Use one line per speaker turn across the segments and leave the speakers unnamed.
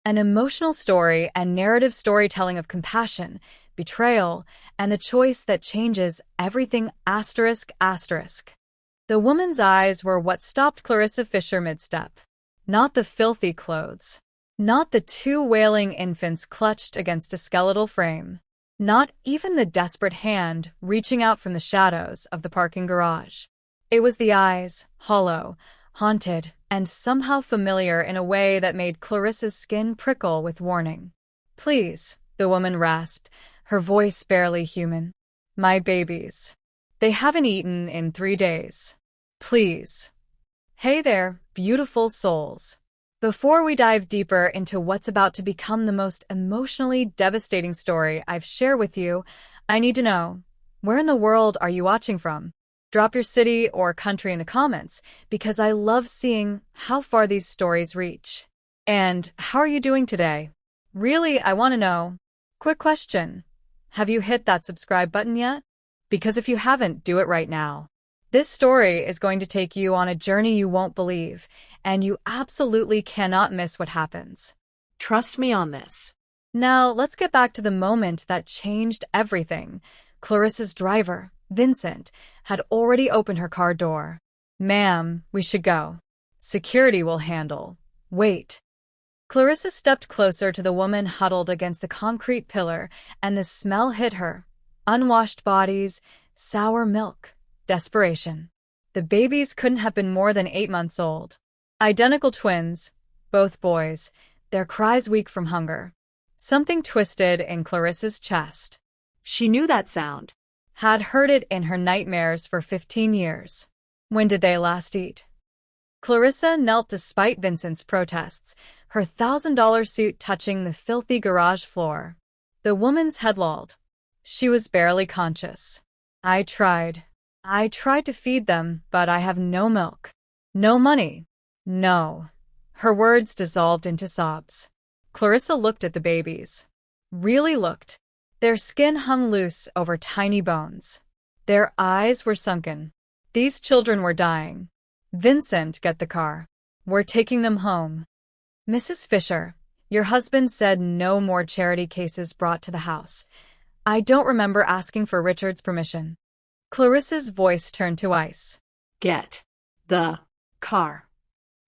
An emotional story and narrative storytelling of compassion, betrayal, and the choice that changes everything ***. The woman's eyes were what stopped Clarissa Fisher mid-step. Not the filthy clothes. Not the two wailing infants clutched against a skeletal frame. Not even the desperate hand reaching out from the shadows of the parking garage. It was the eyes, hollow, haunted, and somehow familiar in a way that made Clarissa's skin prickle with warning. "Please," the woman rasped, her voice barely human. "My babies. They haven't eaten in 3 days. Please." Hey there, beautiful souls. Before we dive deeper into what's about to become the most emotionally devastating story I've shared with you, I need to know, where in the world are you watching from? Drop your city or country in the comments, because I love seeing how far these stories reach. And how are you doing today? Really, I want to know. Quick question. Have you hit that subscribe button yet? Because if you haven't, do it right now. This story is going to take you on a journey you won't believe, and you absolutely cannot miss what happens.
Trust me on this.
Now, let's get back to the moment that changed everything. Clarissa's driver, Vincent, had already opened her car door. "Ma'am, we should go. Security will handle. Wait." Clarissa stepped closer to the woman huddled against the concrete pillar, and the smell hit her. Unwashed bodies, sour milk, desperation. The babies couldn't have been more than 8 months old. Identical twins, both boys, their cries weak from hunger. Something twisted in Clarissa's chest.
She knew that sound.
Had heard it in her nightmares for 15 years. When did they last eat? Clarissa knelt despite Vincent's protests, her $1,000 suit touching the filthy garage floor. The woman's head lolled. She was barely conscious. I tried to feed them, but I have no milk. No money. No." Her words dissolved into sobs. Clarissa looked at the babies. Really looked. Their skin hung loose over tiny bones. Their eyes were sunken. These children were dying. "Vincent, get the car. We're taking them home." "Mrs. Fisher, your husband said no more charity cases brought to the house. I don't remember asking for Richard's permission." Clarissa's voice turned to ice.
Get the car.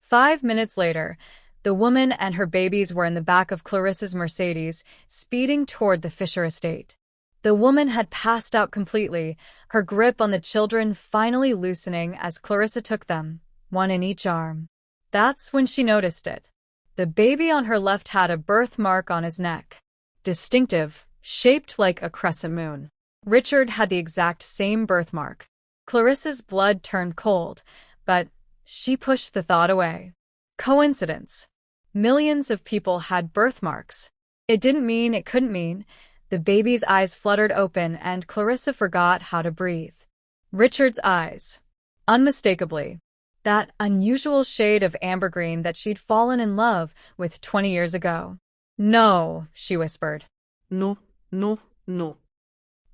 5 minutes later, the woman and her babies were in the back of Clarissa's Mercedes, speeding toward the Fisher estate. The woman had passed out completely, her grip on the children finally loosening as Clarissa took them, one in each arm. That's when she noticed it. The baby on her left had a birthmark on his neck. Distinctive, shaped like a crescent moon. Richard had the exact same birthmark. Clarissa's blood turned cold, but she pushed the thought away. Coincidence. Millions of people had birthmarks. It didn't mean it couldn't mean. The baby's eyes fluttered open and Clarissa forgot how to breathe. Richard's eyes. Unmistakably. That unusual shade of amber-green that she'd fallen in love with 20 years ago. "No," she whispered.
No, no, no.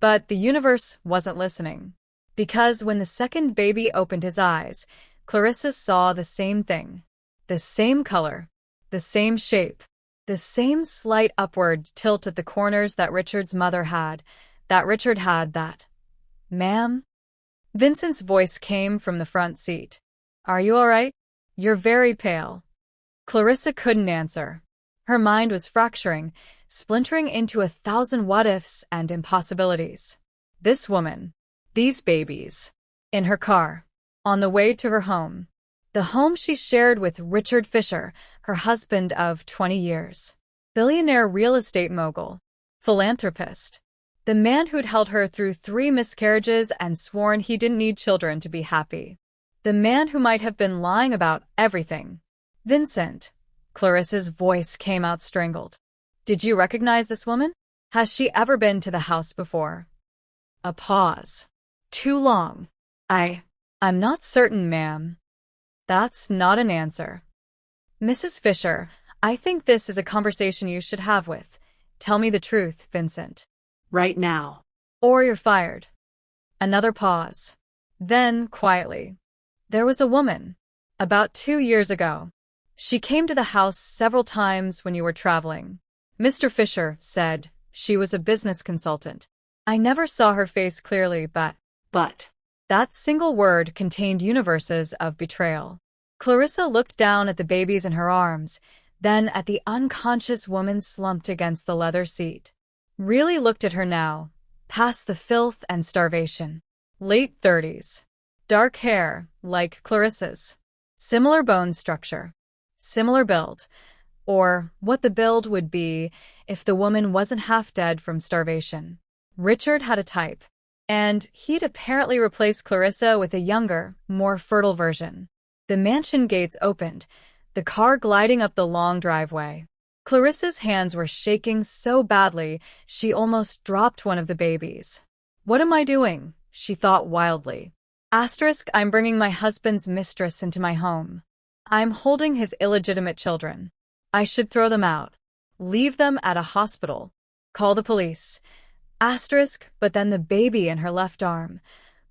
But the universe wasn't listening. Because when the second baby opened his eyes, Clarissa saw the same thing. The same color. The same shape. The same slight upward tilt at the corners that Richard's mother had. That Richard had that. "Ma'am?" Vincent's voice came from the front seat. "Are you all right? You're very pale." Clarissa couldn't answer. Her mind was fracturing, splintering into 1,000 what-ifs and impossibilities. This woman. These babies. In her car. On the way to her home. The home she shared with Richard Fisher, her husband of 20 years. Billionaire real estate mogul. Philanthropist. The man who'd held her through 3 miscarriages and sworn he didn't need children to be happy. The man who might have been lying about everything. "Vincent." Clarissa's voice came out strangled. "Did you recognize this woman? Has she ever been to the house before?" A pause. Too long. I'm not certain, ma'am." That's not an answer. "Mrs. Fisher, I think this is a conversation you should have with. Tell me the truth, Vincent.
Right now.
Or you're fired." Another pause. Then, quietly. "There was a woman. About 2 years ago. She came to the house several times when you were traveling. Mr. Fisher said she was a business consultant. I never saw her face clearly, but that single word contained universes of betrayal. Clarissa looked down at the babies in her arms, then at the unconscious woman slumped against the leather seat. Really looked at her now, past the filth and starvation. Late 30s. Dark hair, like Clarissa's. Similar bone structure. Similar build. Or what the build would be if the woman wasn't half dead from starvation. Richard had a type, and he'd apparently replaced Clarissa with a younger, more fertile version. The mansion gates opened, the car gliding up the long driveway. Clarissa's hands were shaking so badly she almost dropped one of the babies. What am I doing? She thought wildly. I'm bringing my husband's mistress into my home. I'm holding his illegitimate children. I should throw them out. Leave them at a hospital. Call the police. But then the baby in her left arm,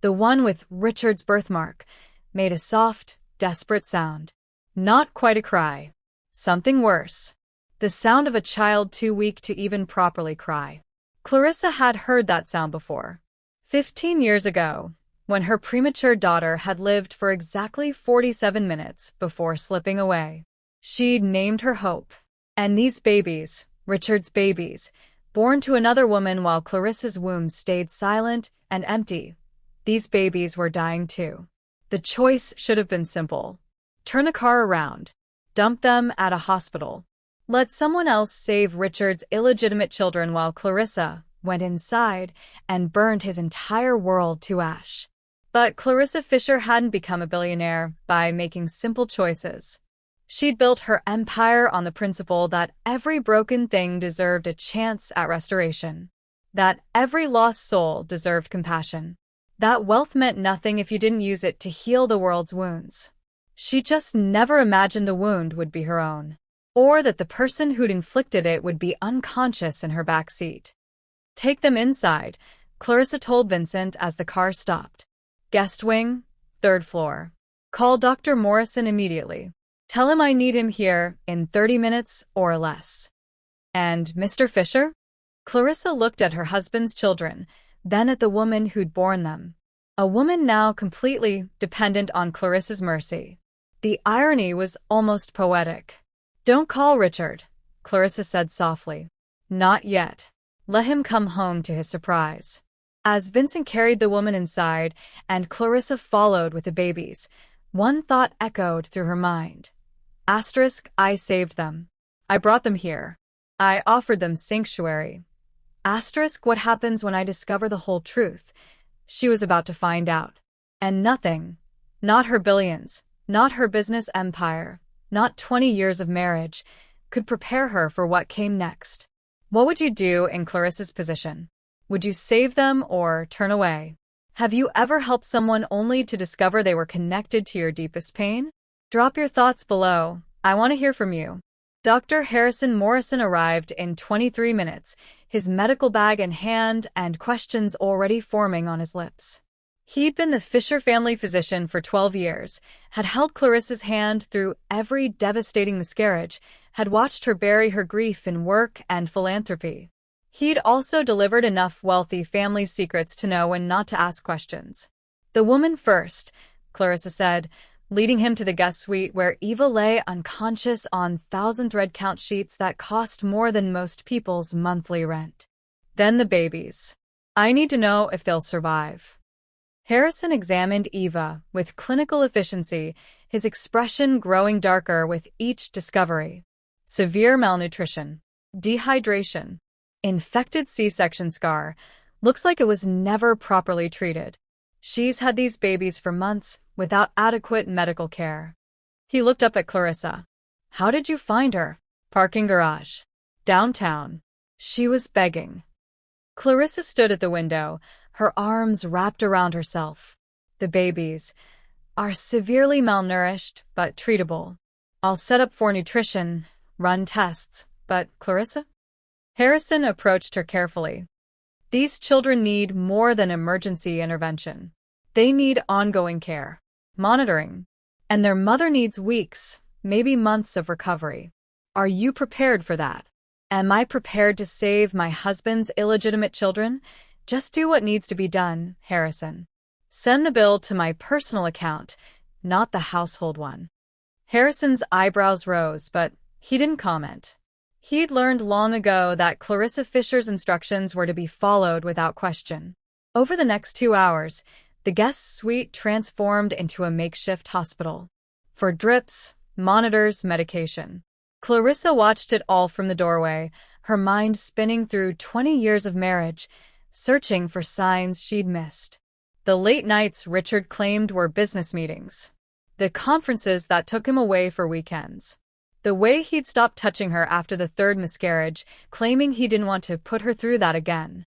the one with Richard's birthmark, made a soft, desperate sound. Not quite a cry. Something worse. The sound of a child too weak to even properly cry. Clarissa had heard that sound before. 15 years ago, when her premature daughter had lived for exactly 47 minutes before slipping away. She'd named her Hope. And these babies, Richard's babies, born to another woman while Clarissa's womb stayed silent and empty, these babies were dying too. The choice should have been simple. Turn the car around. Dump them at a hospital. Let someone else save Richard's illegitimate children while Clarissa went inside and burned his entire world to ash. But Clarissa Fisher hadn't become a billionaire by making simple choices. She'd built her empire on the principle that every broken thing deserved a chance at restoration. That every lost soul deserved compassion. That wealth meant nothing if you didn't use it to heal the world's wounds. She just never imagined the wound would be her own. Or that the person who'd inflicted it would be unconscious in her back seat. Take them inside, Clarissa told Vincent as the car stopped. Guest wing, 3rd floor. Call Dr. Morrison immediately. Tell him I need him here in 30 minutes or less. And Mr. Fisher? Clarissa looked at her husband's children, then at the woman who'd borne them. A woman now completely dependent on Clarissa's mercy. The irony was almost poetic. Don't call Richard, Clarissa said softly. Not yet. Let him come home to his surprise. As Vincent carried the woman inside and Clarissa followed with the babies, one thought echoed through her mind. I saved them. I brought them here. I offered them sanctuary. What happens when I discover the whole truth? She was about to find out. And nothing, not her billions, not her business empire, not 20 years of marriage, could prepare her for what came next. What would you do in Clarissa's position? Would you save them or turn away? Have you ever helped someone only to discover they were connected to your deepest pain? Drop your thoughts below. I want to hear from you. Dr. Harrison Morrison arrived in 23 minutes, his medical bag in hand and questions already forming on his lips. He'd been the Fisher family physician for 12 years, had held Clarissa's hand through every devastating miscarriage, had watched her bury her grief in work and philanthropy. He'd also delivered enough wealthy family secrets to know when not to ask questions. The woman first, Clarissa said, leading him to the guest suite where Eva lay unconscious on 1,000-thread count sheets that cost more than most people's monthly rent. Then the babies. I need to know if they'll survive. Harrison examined Eva with clinical efficiency, his expression growing darker with each discovery. Severe malnutrition, dehydration, infected C-section scar, looks like it was never properly treated. She's had these babies for months without adequate medical care. He looked up at Clarissa. How did you find her? Parking garage. Downtown. She was begging. Clarissa stood at the window, her arms wrapped around herself. The babies are severely malnourished, but treatable. I'll set up for nutrition, run tests, but Clarissa? Harrison approached her carefully. These children need more than emergency intervention. They need ongoing care, monitoring, and their mother needs weeks, maybe months of recovery. Are you prepared for that? Am I prepared to save my husband's illegitimate children? Just do what needs to be done, Harrison. Send the bill to my personal account, not the household one. Harrison's eyebrows rose, but he didn't comment. He'd learned long ago that Clarissa Fisher's instructions were to be followed without question. Over the next 2 hours, the guest suite transformed into a makeshift hospital. For drips, monitors, medication. Clarissa watched it all from the doorway, her mind spinning through 20 years of marriage, searching for signs she'd missed. The late nights Richard claimed were business meetings. The conferences that took him away for weekends. The way he'd stopped touching her after the third miscarriage, claiming he didn't want to put her through that again.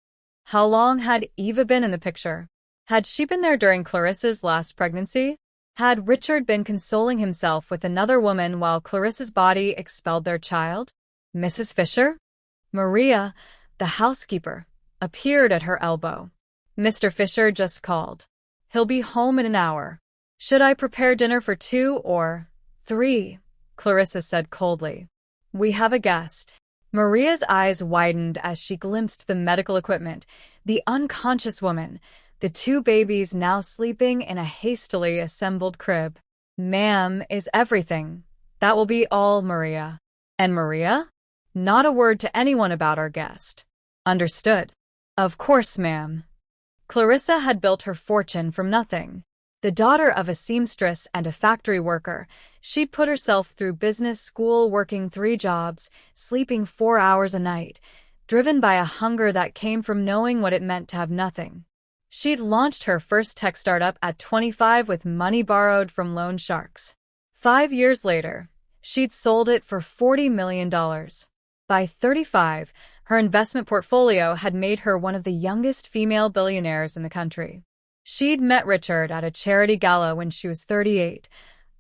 How long had Eva been in the picture? Had she been there during Clarissa's last pregnancy? Had Richard been consoling himself with another woman while Clarissa's body expelled their child? Mrs. Fisher? Maria, the housekeeper, appeared at her elbow. Mr. Fisher just called. He'll be home in an hour. Should I prepare dinner for 2 or 3? Clarissa said coldly. We have a guest. Maria's eyes widened as she glimpsed the medical equipment, the unconscious woman, the 2 babies now sleeping in a hastily assembled crib. Ma'am is everything. That will be all, Maria. And Maria? Not a word to anyone about our guest. Understood. Of course, ma'am. Clarissa had built her fortune from nothing. The daughter of a seamstress and a factory worker, she'd put herself through business school, working 3 jobs, sleeping 4 hours a night, driven by a hunger that came from knowing what it meant to have nothing. She'd launched her first tech startup at 25 with money borrowed from loan sharks. 5 years later, she'd sold it for $40 million. By 35, her investment portfolio had made her one of the youngest female billionaires in the country. She'd met Richard at a charity gala when she was 38,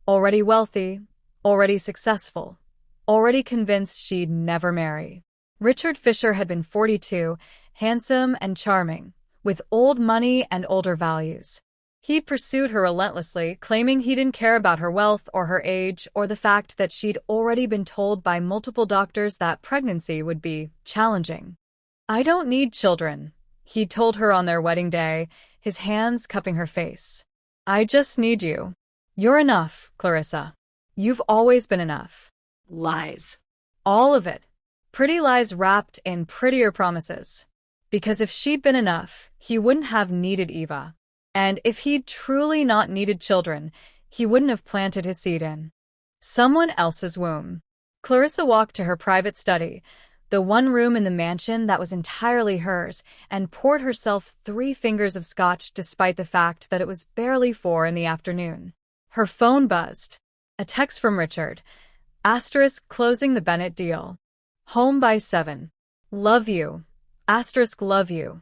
already wealthy, already successful, already convinced she'd never marry. Richard Fisher had been 42, handsome and charming, with old money and older values. He'd pursued her relentlessly, claiming he didn't care about her wealth or her age or the fact that she'd already been told by multiple doctors that pregnancy would be challenging. I don't need children, he told her on their wedding day, his hands cupping her face. I just need you. You're enough, Clarissa. You've always been enough.
Lies.
All of it. Pretty lies wrapped in prettier promises. Because if she'd been enough, he wouldn't have needed Eva. And if he'd truly not needed children, he wouldn't have planted his seed in someone else's womb. Clarissa walked to her private study, the one room in the mansion that was entirely hers, and poured herself 3 fingers of scotch despite the fact that it was barely 4 in the afternoon. Her phone buzzed. A text from Richard. * closing the Bennett deal. Home by 7. Love you. * love you.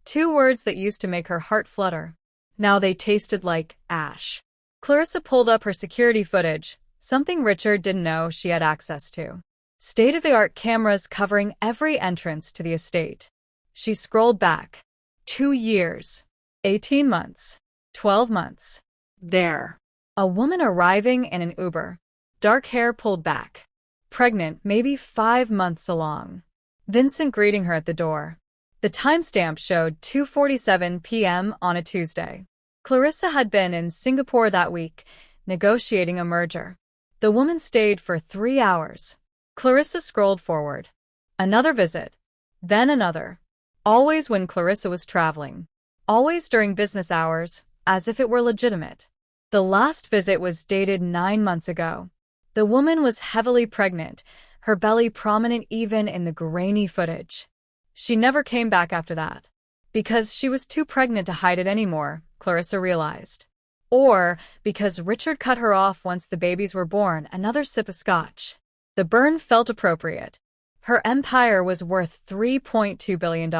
2 words that used to make her heart flutter. Now they tasted like ash. Clarissa pulled up her security footage, something Richard didn't know she had access to. State-of-the-art cameras covering every entrance to the estate. She scrolled back. 2 years. 18 months. 12 months.
There.
A woman arriving in an Uber. Dark hair pulled back. Pregnant, maybe 5 months along. Vincent greeting her at the door. The timestamp showed 2:47 p.m. on a Tuesday. Clarissa had been in Singapore that week, negotiating a merger. The woman stayed for 3 hours. Clarissa scrolled forward. Another visit. Then another. Always when Clarissa was traveling. Always during business hours, as if it were legitimate. The last visit was dated 9 months ago. The woman was heavily pregnant, her belly prominent even in the grainy footage. She never came back after that. Because she was too pregnant to hide it anymore, Clarissa realized. Or because Richard cut her off once the babies were born, another sip of scotch. The burn felt appropriate. Her empire was worth $3.2 billion.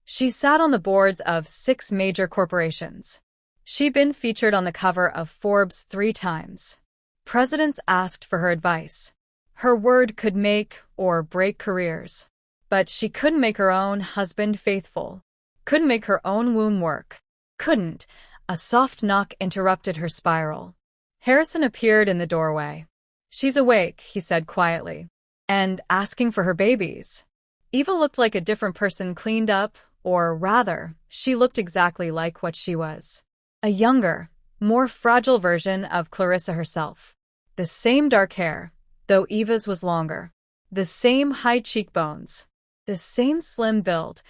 She sat on the boards of 6 major corporations. She'd been featured on the cover of Forbes 3 times. Presidents asked for her advice. Her word could make or break careers. But she couldn't make her own husband faithful. Couldn't make her own womb work. Couldn't. A soft knock interrupted her spiral. Harrison appeared in the doorway. She's awake, he said quietly. And asking for her babies. Eva looked like a different person cleaned up, or rather, she looked exactly like what she was. A younger, more fragile version of Clarissa herself. The same dark hair, though Eva's was longer. The same high cheekbones. The same slim build,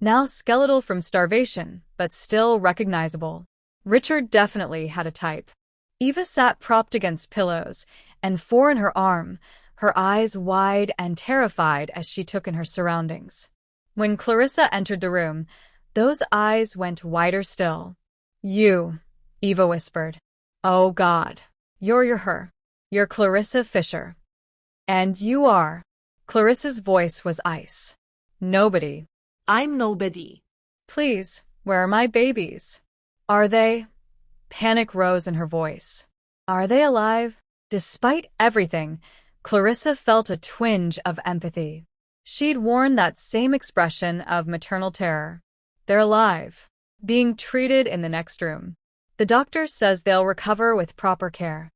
now skeletal from starvation, but still recognizable. Richard definitely had a type. Eva sat propped against pillows, and four in her arm, her eyes wide and terrified as she took in her surroundings. When Clarissa entered the room, those eyes went wider still. You, Eva whispered. Oh God, you're her. You're Clarissa Fisher. And you are. Clarissa's voice was ice. Nobody.
I'm nobody.
Please, where are my babies? Are they? Panic rose in her voice. Are they alive? Despite everything, Clarissa felt a twinge of empathy. She'd worn that same expression of maternal terror. They're alive, being treated in the next room. The doctor says they'll recover with proper care.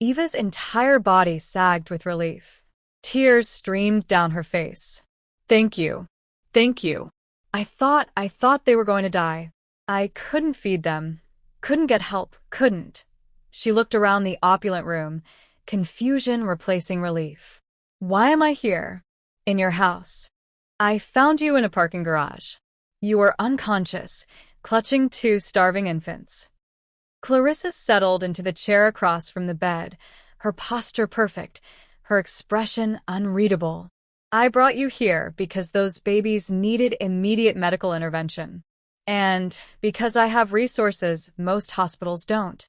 Eva's entire body sagged with relief. Tears streamed down her face. Thank you.
Thank you.
I thought they were going to die. I couldn't feed them. Couldn't get help. Couldn't. She looked around the opulent room, confusion replacing relief. Why am I here? In your house. I found you in a parking garage. You were unconscious, clutching two starving infants. Clarissa settled into the chair across from the bed, her posture perfect, her expression unreadable. I brought you here because those babies needed immediate medical intervention. And because I have resources most hospitals don't.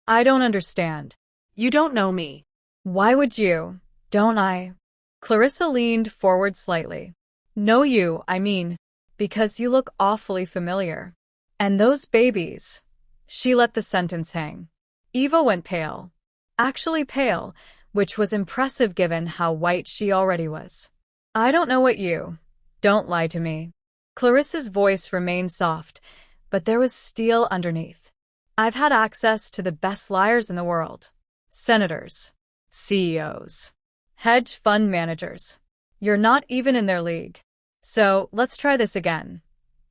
I don't understand.
You don't know me.
Why would you? Don't I? Clarissa leaned forward slightly. Know you, I mean, because you look awfully familiar. And those babies. She let the sentence hang. Eva went pale. Actually pale, which was impressive given how white she already was. I don't know what you. Don't lie to me. Clarissa's voice remained soft, but there was steel underneath. I've had access to the best liars in the world. Senators. CEOs. Hedge fund managers. You're not even in their league. So, let's try this again.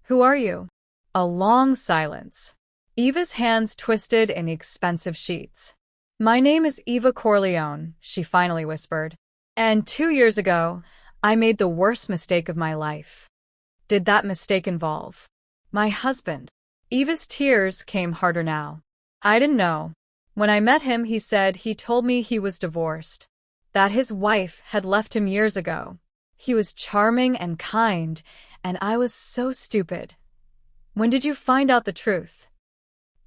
Who are you? A long silence. Eva's hands twisted in the expensive sheets. My name is Eva Corleone, she finally whispered. And 2 years ago, I made the worst mistake of my life. Did that mistake involve my husband? Eva's tears came harder now. I didn't know. When I met him, he said he told me he was divorced, that his wife had left him years ago. He was charming and kind, and I was so stupid. When did you find out the truth?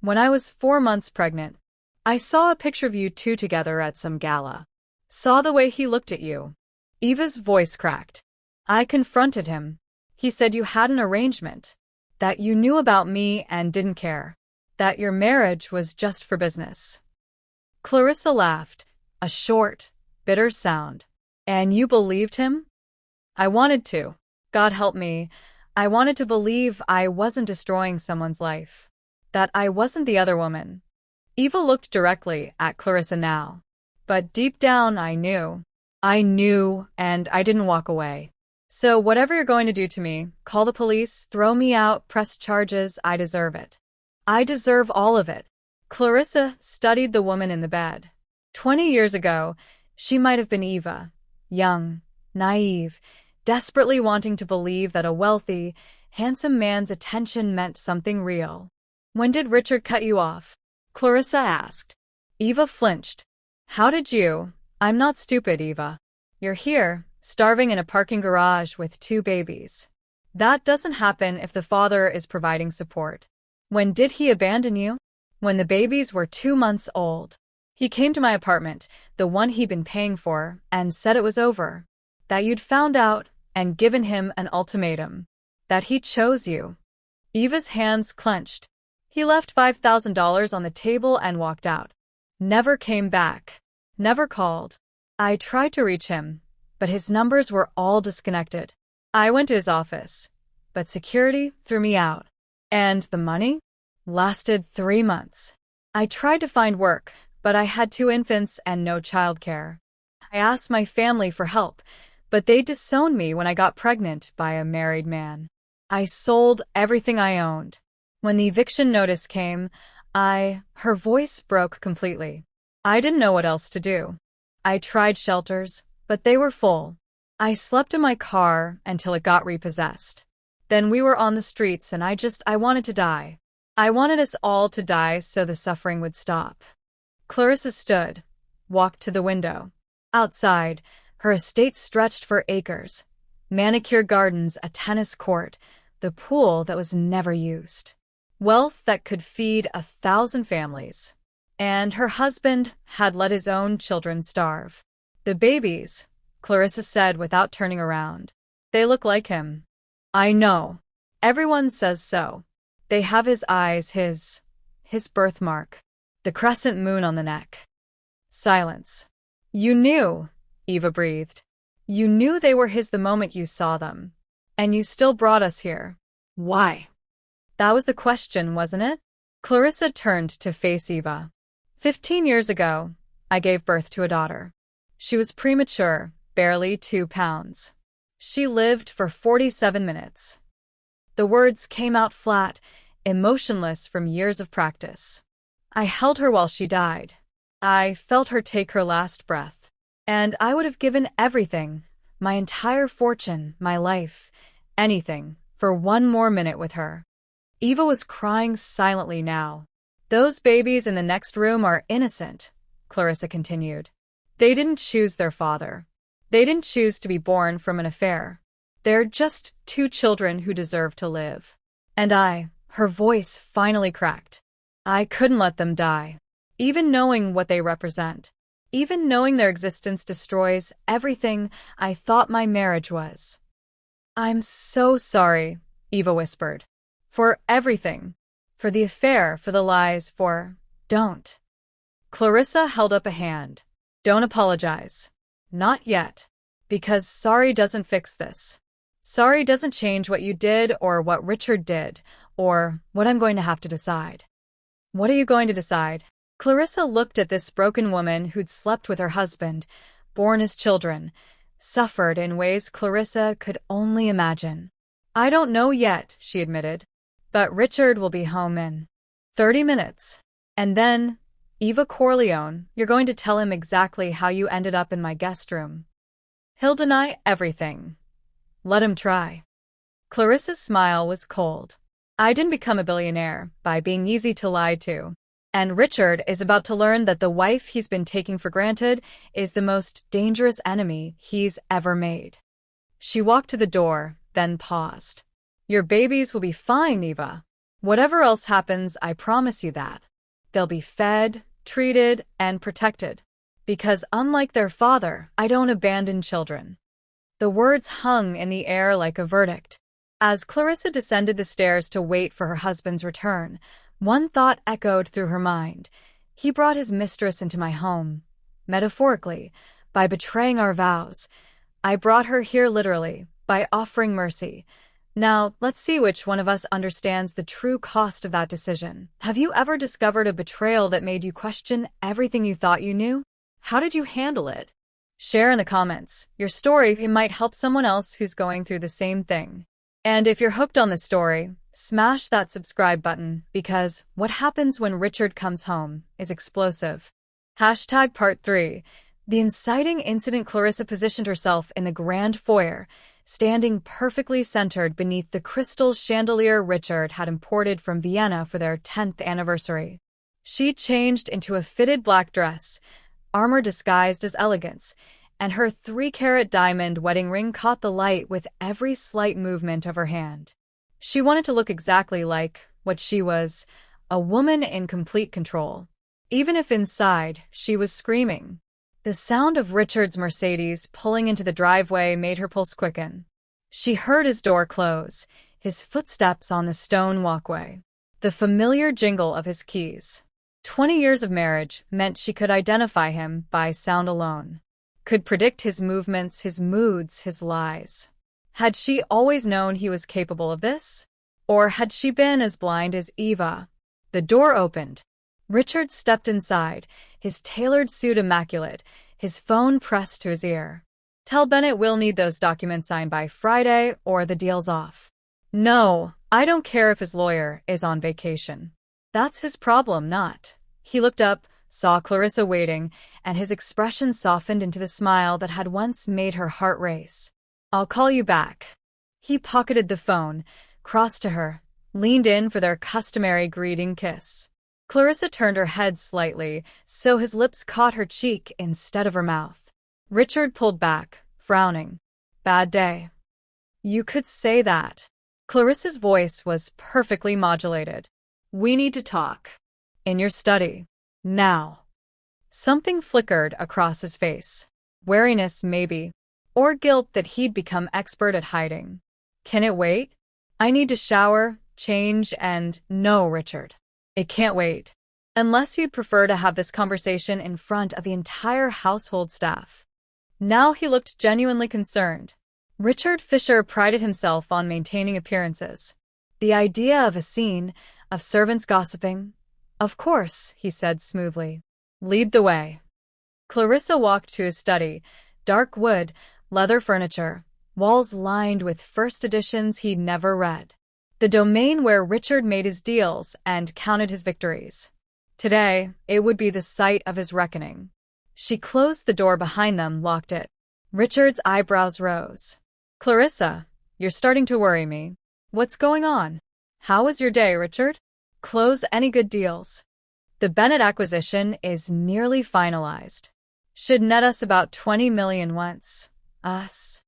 When I was 4 months pregnant. I saw a picture of you two together at some gala. Saw the way he looked at you. Eva's voice cracked. I confronted him. He said you had an arrangement, that you knew about me and didn't care, that your marriage was just for business. Clarissa laughed, a short, bitter sound. And you believed him? I wanted to. God help me. I wanted to believe I wasn't destroying someone's life, that I wasn't the other woman. Eva looked directly at Clarissa now. But deep down, I knew. I knew, and I didn't walk away. So whatever you're going to do to me, call the police, throw me out, press charges, I deserve it. I deserve all of it. Clarissa studied the woman in the bed. 20 years ago, she might have been Eva, young, naive, desperately wanting to believe that a wealthy, handsome man's attention meant something real. When did Richard cut you off? Clarissa asked. Eva flinched. How did you? I'm not stupid, Eva. You're here, starving in a parking garage with 2 babies. That doesn't happen if the father is providing support. When did he abandon you? When the babies were 2 months old. He came to my apartment, the one he'd been paying for, and said it was over. That you'd found out and given him an ultimatum. That he chose you. Eva's hands clenched. He left $5,000 on the table and walked out. Never came back. Never called. I tried to reach him, but his numbers were all disconnected. I went to his office, but security threw me out. And the money? Lasted 3 months. I tried to find work, but I had 2 infants and no childcare. I asked my family for help, but they disowned me when I got pregnant by a married man. I sold everything I owned. When the eviction notice came, her voice broke completely. I didn't know what else to do. I tried shelters, but they were full. I slept in my car until it got repossessed. Then we were on the streets and I wanted to die. I wanted us all to die so the suffering would stop. Clarissa stood, walked to the window. Outside, her estate stretched for acres. Manicured gardens, a tennis court, the pool that was never used. Wealth that could feed 1,000 families. And her husband had let his own children starve. The babies, Clarissa said without turning around. They look like him. I know. Everyone says so. They have his eyes, his birthmark. The crescent moon on the neck. Silence. You knew, Eva breathed. You knew they were his the moment you saw them. And you still brought us here.
Why?
That was the question, wasn't it? Clarissa turned to face Eva. 15 years ago, I gave birth to a daughter. She was premature, barely 2 pounds. She lived for 47 minutes. The words came out flat, emotionless from years of practice. I held her while she died. I felt her take her last breath. And I would have given everything, my entire fortune, my life, anything, for one more minute with her. Eva was crying silently now. Those babies in the next room are innocent, Clarissa continued. They didn't choose their father. They didn't choose to be born from an affair. They're just 2 children who deserve to live. And her voice finally cracked. I couldn't let them die. Even knowing what they represent. Even knowing their existence destroys everything I thought my marriage was. I'm so sorry, Eva whispered. For everything. For the affair, for the lies, don't. Clarissa held up a hand. Don't apologize. Not yet. Because sorry doesn't fix this. Sorry doesn't change what you did or what Richard did, or what I'm going to have to decide. What are you going to decide? Clarissa looked at this broken woman who'd slept with her husband, borne his children, suffered in ways Clarissa could only imagine. I don't know yet, she admitted. But Richard will be home in 30 minutes. And then, Eva Corleone, you're going to tell him exactly how you ended up in my guest room. He'll deny everything. Let him try. Clarissa's smile was cold. I didn't become a billionaire by being easy to lie to. And Richard is about to learn that the wife he's been taking for granted is the most dangerous enemy he's ever made. She walked to the door, then paused. Your babies will be fine, Eva. Whatever else happens, I promise you that. They'll be fed, treated, and protected. Because unlike their father, I don't abandon children. The words hung in the air like a verdict. As Clarissa descended the stairs to wait for her husband's return, one thought echoed through her mind. He brought his mistress into my home. Metaphorically, by betraying our vows. I brought her here literally, by offering mercy. Now, let's see which one of us understands the true cost of that decision. Have you ever discovered a betrayal that made you question everything you thought you knew?
How did you handle it?
Share in the comments. Your story might help someone else who's going through the same thing. And if you're hooked on the story, smash that subscribe button, because what happens when Richard comes home is explosive. Hashtag Part 3. The inciting incident. Clarissa positioned herself in the grand foyer, standing perfectly centered beneath the crystal chandelier Richard had imported from Vienna for their 10th anniversary. She changed into a fitted black dress, armor disguised as elegance, and her 3-carat diamond wedding ring caught the light with every slight movement of her hand. She wanted to look exactly like what she was, a woman in complete control. Even if inside, she was screaming. The sound of Richard's Mercedes pulling into the driveway made her pulse quicken. She heard his door close, his footsteps on the stone walkway, the familiar jingle of his keys. 20 years of marriage meant she could identify him by sound alone, could predict his movements, his moods, his lies. Had she always known he was capable of this? Or had she been as blind as Eva? The door opened. Richard stepped inside, his tailored suit immaculate, his phone pressed to his ear. Tell Bennett we'll need those documents signed by Friday or the deal's off. No, I don't care if his lawyer is on vacation. That's his problem, not. He looked up, saw Clarissa waiting, and his expression softened into the smile that had once made her heart race. I'll call you back. He pocketed the phone, crossed to her, leaned in for their customary greeting kiss. Clarissa turned her head slightly, so his lips caught her cheek instead of her mouth. Richard pulled back, frowning. Bad day. You could say that. Clarissa's voice was perfectly modulated. We need to talk. In your study. Now. Something flickered across his face. Wariness, maybe. Or guilt that he'd become expert at hiding. Can it wait? I need to shower, change, and… No, Richard. It can't wait. Unless you'd prefer to have this conversation in front of the entire household staff. Now he looked genuinely concerned. Richard Fisher prided himself on maintaining appearances. The idea of a scene, of servants gossiping. Of course, he said smoothly. Lead the way. Clarissa walked to his study. Dark wood, leather furniture, walls lined with first editions he'd never read. The domain where Richard made his deals and counted his victories. Today, it would be the site of his reckoning. She closed the door behind them, locked it. Richard's eyebrows rose. Clarissa, you're starting to worry me. What's going on? How was your day, Richard? Close any good deals. The Bennett acquisition is nearly finalized. Should net us about 20 million once. Us.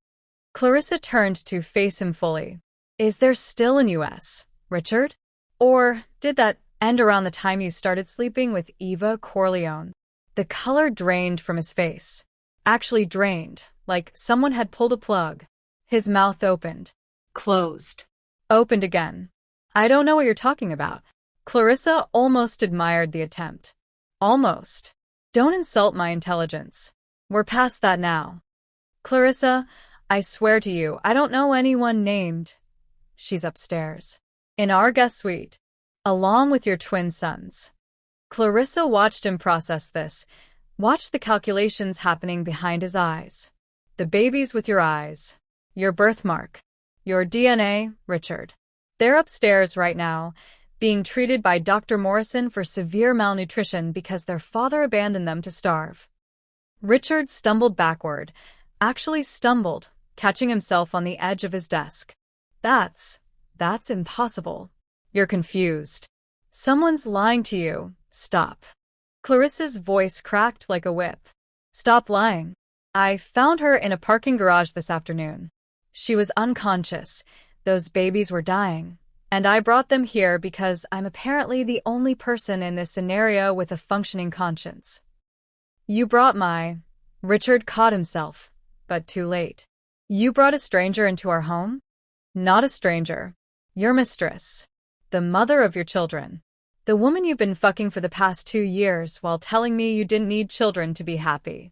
Clarissa turned to face him fully. Is there still an U.S., Richard? Or did that end around the time you started sleeping with Eva Corleone? The color drained from his face. Actually drained, like someone had pulled a plug. His mouth opened. Closed. Opened again. I don't know what you're talking about. Clarissa almost admired the attempt. Almost. Don't insult my intelligence. We're past that now. Clarissa, I swear to you, I don't know anyone named. She's upstairs. In our guest suite. Along with your twin sons. Clarissa watched him process this. Watched the calculations happening behind his eyes. The babies with your eyes. Your birthmark. Your DNA, Richard. They're upstairs right now, being treated by Dr. Morrison for severe malnutrition because their father abandoned them to starve. Richard stumbled backward, actually stumbled, catching himself on the edge of his desk. That's impossible. You're confused. Someone's lying to you. Stop. Clarissa's voice cracked like a whip. Stop lying. I found her in a parking garage this afternoon. She was unconscious. Those babies were dying. And I brought them here because I'm apparently the only person in this scenario with a functioning conscience. You brought my… Richard caught himself, but too late. You brought a stranger into our home? Not a stranger. Your mistress. The mother of your children. The woman you've been fucking for the past 2 years while telling me you didn't need children to be happy.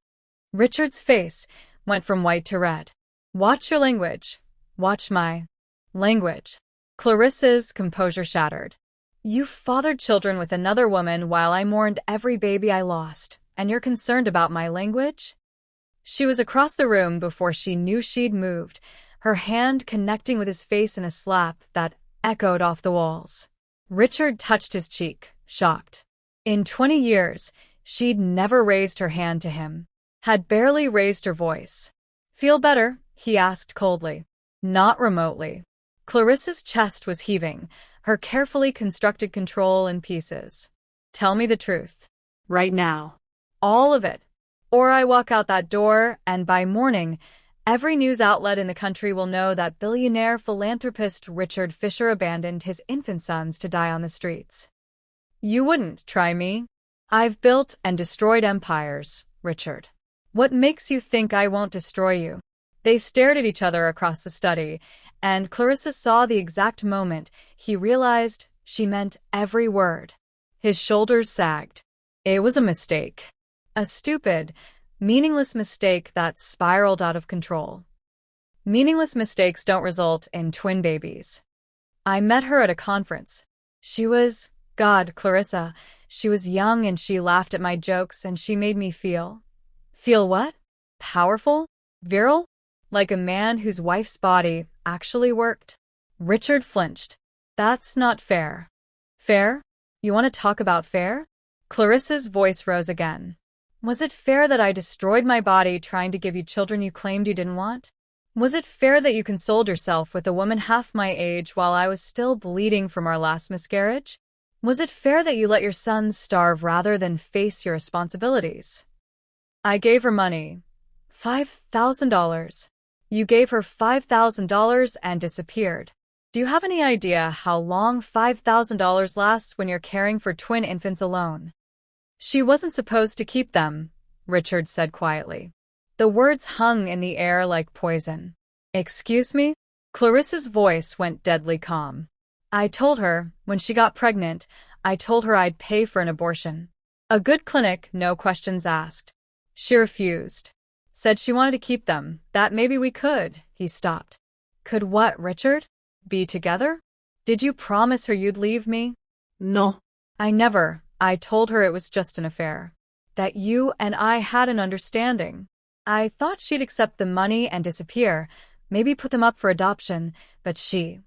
Richard's face went from white to red. Watch your language. Watch my… language. Clarissa's composure shattered. You fathered children with another woman while I mourned every baby I lost, and you're concerned about my language? She was across the room before she knew she'd moved, her hand connecting with his face in a slap that echoed off the walls. Richard touched his cheek, shocked. In 20 years, she'd never raised her hand to him, had barely raised her voice. Feel better? He asked coldly. Not remotely. Clarissa's chest was heaving, her carefully constructed control in pieces. Tell me the truth. Right now. All of it. Or I walk out that door, and by morning, every news outlet in the country will know that billionaire philanthropist Richard Fisher abandoned his infant sons to die on the streets. You wouldn't try me. I've built and destroyed empires, Richard. What makes you think I won't destroy you? They stared at each other across the study, and Clarissa saw the exact moment he realized she meant every word. His shoulders sagged. It was a mistake. A stupid, meaningless mistake that spiraled out of control. Meaningless mistakes don't result in twin babies. I met her at a conference. She was… God, Clarissa, she was young and she laughed at my jokes and she made me feel Feel what? Powerful? Virile? Like a man whose wife's body actually worked? Richard flinched. That's not fair. Fair? You want to talk about fair? Clarissa's voice rose again. Was it fair that I destroyed my body trying to give you children you claimed you didn't want? Was it fair that you consoled yourself with a woman half my age while I was still bleeding from our last miscarriage? Was it fair that you let your sons starve rather than face your responsibilities? I gave her money. $5,000. You gave her $5,000 and disappeared. Do you have any idea how long $5,000 lasts when you're caring for twin infants alone? She wasn't supposed to keep them, Richard said quietly. The words hung in the air like poison. Excuse me? Clarissa's voice went deadly calm. I told her, when she got pregnant, I told her I'd pay for an abortion. A good clinic, no questions asked. She refused. Said she wanted to keep them, that maybe we could. He stopped. Could what, Richard? Be together? Did you promise her you'd leave me?
No.
I never. I told her it was just an affair. That you and I had an understanding. I thought she'd accept the money and disappear, maybe put them up for adoption, but she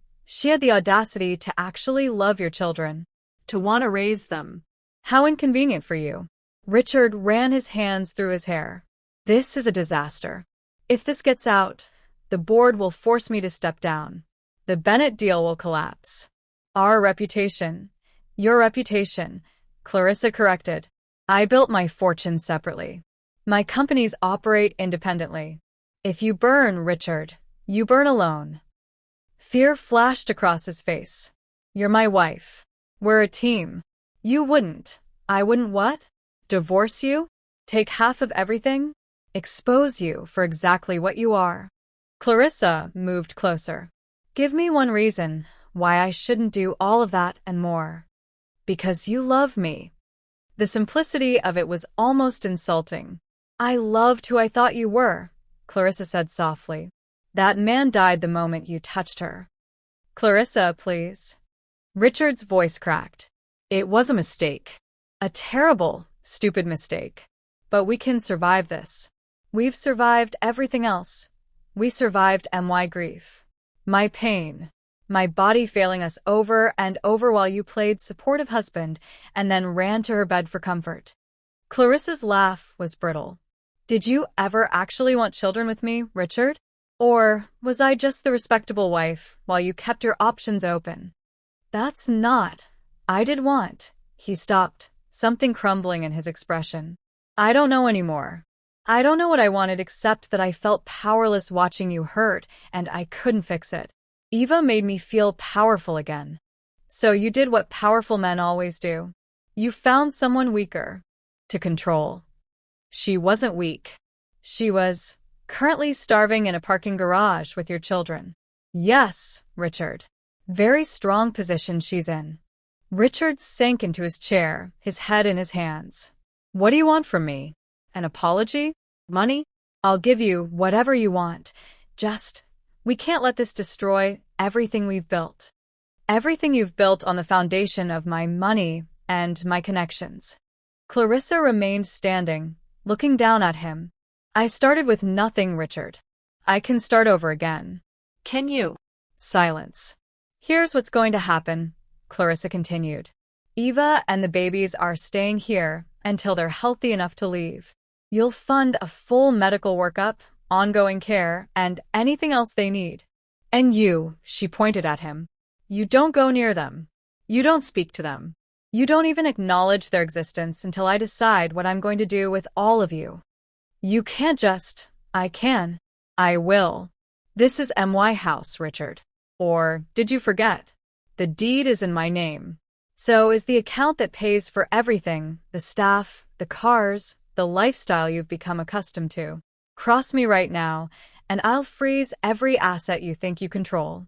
had the audacity to actually love your children.
To want to raise them.
How inconvenient for you. Richard ran his hands through his hair. This is a disaster. If this gets out, the board will force me to step down. The Bennett deal will collapse. Our reputation. Your reputation, Clarissa corrected. I built my fortune separately. My companies operate independently. If you burn, Richard, you burn alone. Fear flashed across his face. You're my wife. We're a team. You wouldn't. I wouldn't what? Divorce you? Take half of everything? Expose you for exactly what you are. Clarissa moved closer. Give me one reason why I shouldn't do all of that and more. Because you love me. The simplicity of it was almost insulting. I loved who I thought you were, Clarissa said softly. That man died the moment you touched her. Clarissa, please. Richard's voice cracked. It was a mistake. A terrible, stupid mistake. But we can survive this. We've survived everything else. We survived my grief. My pain. My body failing us over and over while you played supportive husband and then ran to her bed for comfort. Clarissa's laugh was brittle. Did you ever actually want children with me, Richard? Or was I just the respectable wife while you kept your options open? That's not. I did want. He stopped, something crumbling in his expression. I don't know anymore. I don't know what I wanted except that I felt powerless watching you hurt and I couldn't fix it. Eva made me feel powerful again. So you did what powerful men always do. You found someone weaker to control. She wasn't weak. She was currently starving in a parking garage with your children. Yes, Richard. Very strong position she's in. Richard sank into his chair, his head in his hands. What do you want from me? An apology? Money? I'll give you whatever you want. Just, we can't let this destroy everything we've built. Everything you've built on the foundation of my money and my connections. Clarissa remained standing, looking down at him. I started with nothing, Richard. I can start over again.
Can you?
Silence. Here's what's going to happen, Clarissa continued. Eva and the babies are staying here until they're healthy enough to leave. You'll fund a full medical workup, ongoing care, and anything else they need. And you, she pointed at him, you don't go near them. You don't speak to them. You don't even acknowledge their existence until I decide what I'm going to do with all of you. You can't just, I can. I will. This is my house, Richard. Or, did you forget? The deed is in my name. So is the account that pays for everything, the staff, the cars, the lifestyle you've become accustomed to. Cross me right now, and I'll freeze every asset you think you control.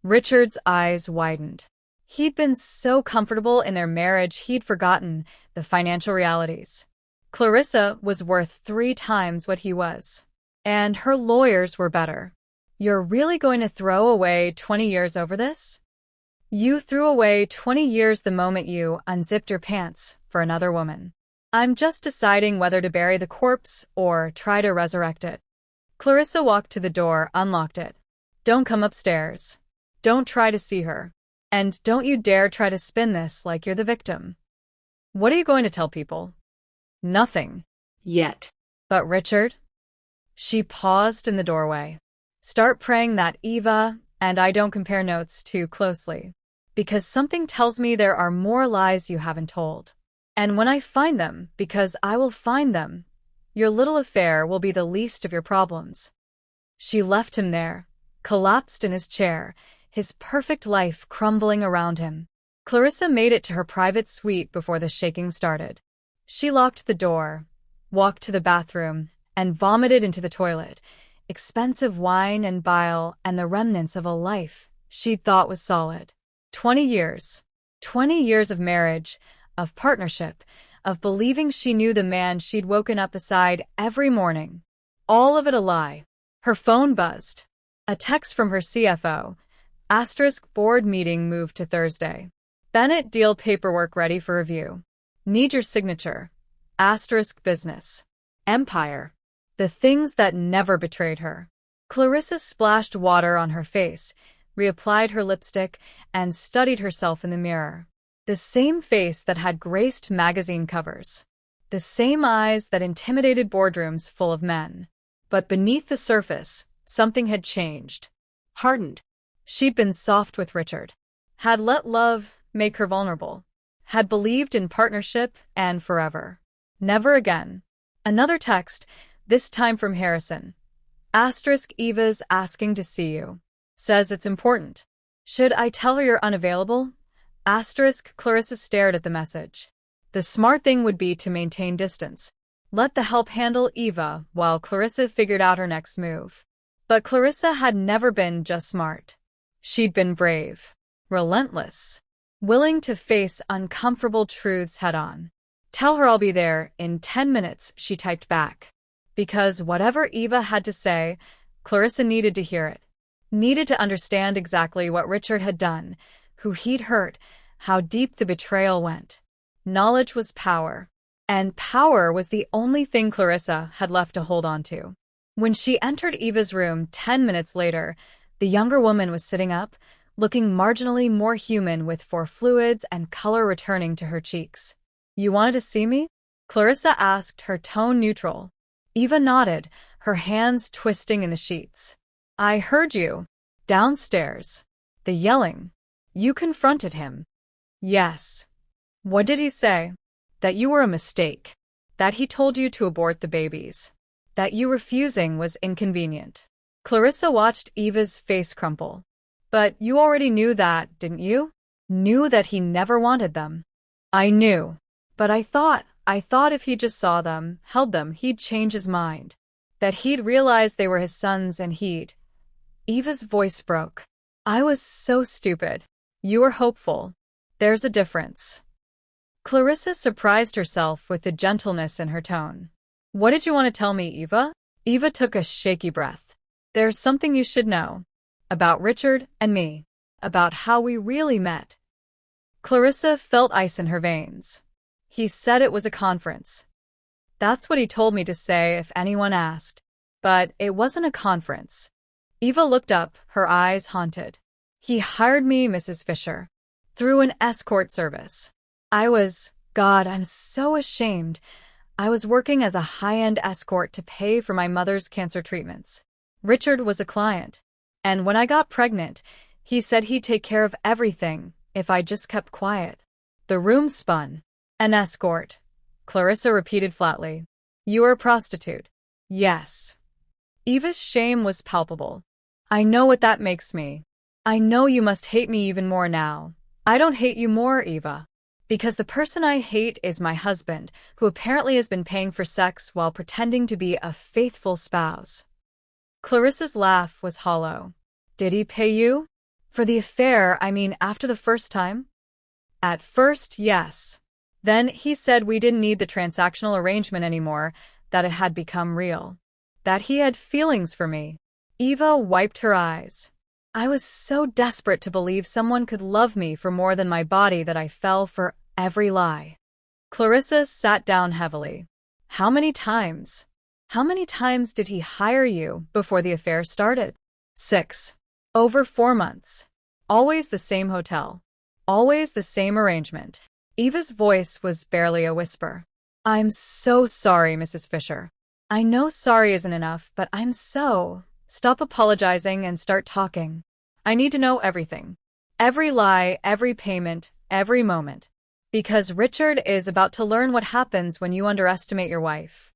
Richard's eyes widened. He'd been so comfortable in their marriage he'd forgotten the financial realities. Clarissa was worth 3 times what he was. And her lawyers were better. You're really going to throw away 20 years over this? You threw away 20 years the moment you unzipped your pants for another woman. I'm just deciding whether to bury the corpse or try to resurrect it. Clarissa walked to the door, unlocked it. Don't come upstairs. Don't try to see her. And don't you dare try to spin this like you're the victim. What are you going to tell people? Nothing.
Yet.
But Richard? She paused in the doorway. Start praying that Eva and I don't compare notes too closely. Because something tells me there are more lies you haven't told. And when I find them, because I will find them, your little affair will be the least of your problems. She left him there, collapsed in his chair, his perfect life crumbling around him. Clarissa made it to her private suite before the shaking started. She locked the door, walked to the bathroom, and vomited into the toilet, expensive wine and bile and the remnants of a life she'd thought was solid. 20 years. 20 years of marriage, of partnership, of believing she knew the man she'd woken up beside every morning. All of it a lie. Her phone buzzed. A text from her CFO. * board meeting moved to Thursday. Bennett deal paperwork ready for review. Need your signature. * business.
Empire.
The things that never betrayed her. Clarissa splashed water on her face, reapplied her lipstick, and studied herself in the mirror. The same face that had graced magazine covers. The same eyes that intimidated boardrooms full of men. But beneath the surface, something had changed.
Hardened.
She'd been soft with Richard. Had let love make her vulnerable. Had believed in partnership and forever. Never again. Another text, this time from Harrison. * Eva's asking to see you. Says it's important. Should I tell her you're unavailable? * Clarissa stared at the message. The smart thing would be to maintain distance. Let the help handle Eva while Clarissa figured out her next move. But Clarissa had never been just smart. She'd been brave, relentless, willing to face uncomfortable truths head-on. Tell her I'll be there in 10 minutes, she typed back. Because whatever Eva had to say, Clarissa needed to hear it. Needed to understand exactly what Richard had done, who he'd hurt, how deep the betrayal went. Knowledge was power. And power was the only thing Clarissa had left to hold on to. When she entered Eva's room 10 minutes later, the younger woman was sitting up, looking marginally more human with more fluids and color returning to her cheeks. You wanted to see me? Clarissa asked, her tone neutral. Eva nodded, her hands twisting in the sheets. I heard you. Downstairs. The yelling. You confronted him. Yes. What did he say? That you were a mistake. That he told you to abort the babies. That you refusing was inconvenient. Clarissa watched Eva's face crumple. But you already knew that, didn't you? Knew that he never wanted them. I knew. But I thought if he just saw them, held them, he'd change his mind. That he'd realize they were his sons and he'd... Eva's voice broke. I was so stupid. You were hopeful. There's a difference. Clarissa surprised herself with the gentleness in her tone. What did you want to tell me, Eva? Eva took a shaky breath. There's something you should know. About Richard and me. About how we really met. Clarissa felt ice in her veins. He said it was a conference. That's what he told me to say if anyone asked. But it wasn't a conference. Eva looked up, her eyes haunted. He hired me, Mrs. Fisher. Through an escort service. God, I'm so ashamed. I was working as a high-end escort to pay for my mother's cancer treatments. Richard was a client. And when I got pregnant, he said he'd take care of everything if I just kept quiet. The room spun. An escort. Clarissa repeated flatly. You were a prostitute. Yes. Eva's shame was palpable. I know what that makes me. I know you must hate me even more now. I don't hate you more, Eva. Because the person I hate is my husband, who apparently has been paying for sex while pretending to be a faithful spouse. Clarissa's laugh was hollow. Did he pay you? For the affair, I mean after the first time? At first, yes. Then he said we didn't need the transactional arrangement anymore, that it had become real. That he had feelings for me. Eva wiped her eyes. I was so desperate to believe someone could love me for more than my body that I fell for every lie. Clarissa sat down heavily. How many times? How many times did he hire you before the affair started? 6. Over 4 months. Always the same hotel. Always the same arrangement. Eva's voice was barely a whisper. I'm so sorry, Mrs. Fisher. I know sorry isn't enough, but I'm so... Stop apologizing and start talking. I need to know everything. Every lie, every payment, every moment. Because Richard is about to learn what happens when you underestimate your wife.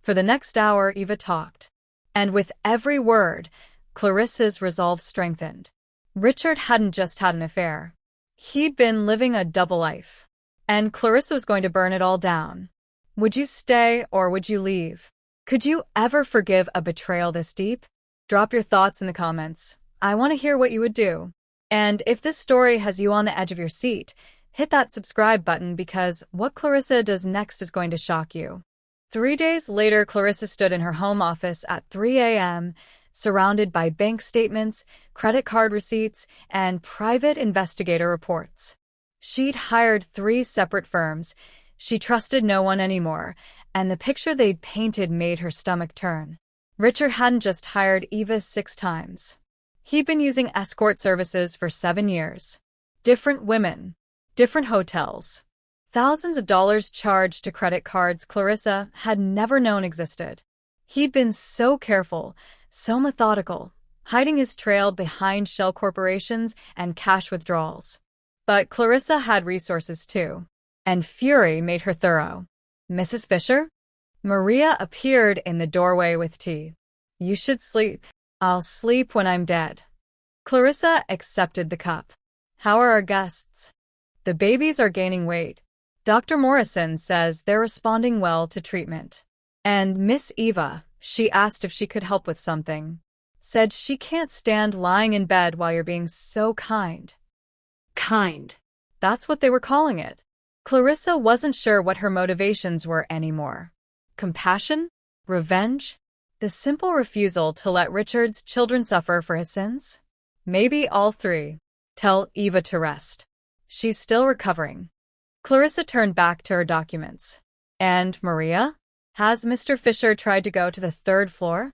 For the next hour, Eva talked. And with every word, Clarissa's resolve strengthened. Richard hadn't just had an affair. He'd been living a double life. And Clarissa was going to burn it all down. Would you stay or would you leave? Could you ever forgive a betrayal this deep? Drop your thoughts in the comments. I want to hear what you would do. And if this story has you on the edge of your seat, hit that subscribe button because what Clarissa does next is going to shock you. 3 days later, Clarissa stood in her home office at 3 a.m., surrounded by bank statements, credit card receipts, and private investigator reports. She'd hired 3 separate firms. She trusted no one anymore, and the picture they'd painted made her stomach turn. Richard hadn't just hired Eva 6 times. He'd been using escort services for 7 years. Different women, different hotels. Thousands of dollars charged to credit cards Clarissa had never known existed. He'd been so careful, so methodical, hiding his trail behind shell corporations and cash withdrawals. But Clarissa had resources too, and fury made her thorough. Mrs. Fisher? Maria appeared in the doorway with tea. You should sleep. I'll sleep when I'm dead. Clarissa accepted the cup. How are our guests? The babies are gaining weight. Dr. Morrison says they're responding well to treatment. And Miss Eva, she asked if she could help with something. Said she can't stand lying in bed while you're being so kind.
Kind.
That's what they were calling it. Clarissa wasn't sure what her motivations were anymore. Compassion? Revenge? The simple refusal to let Richard's children suffer for his sins? Maybe all 3. Tell Eva to rest. She's still recovering. Clarissa turned back to her documents. And Maria? Has Mr. Fisher tried to go to the 3rd floor?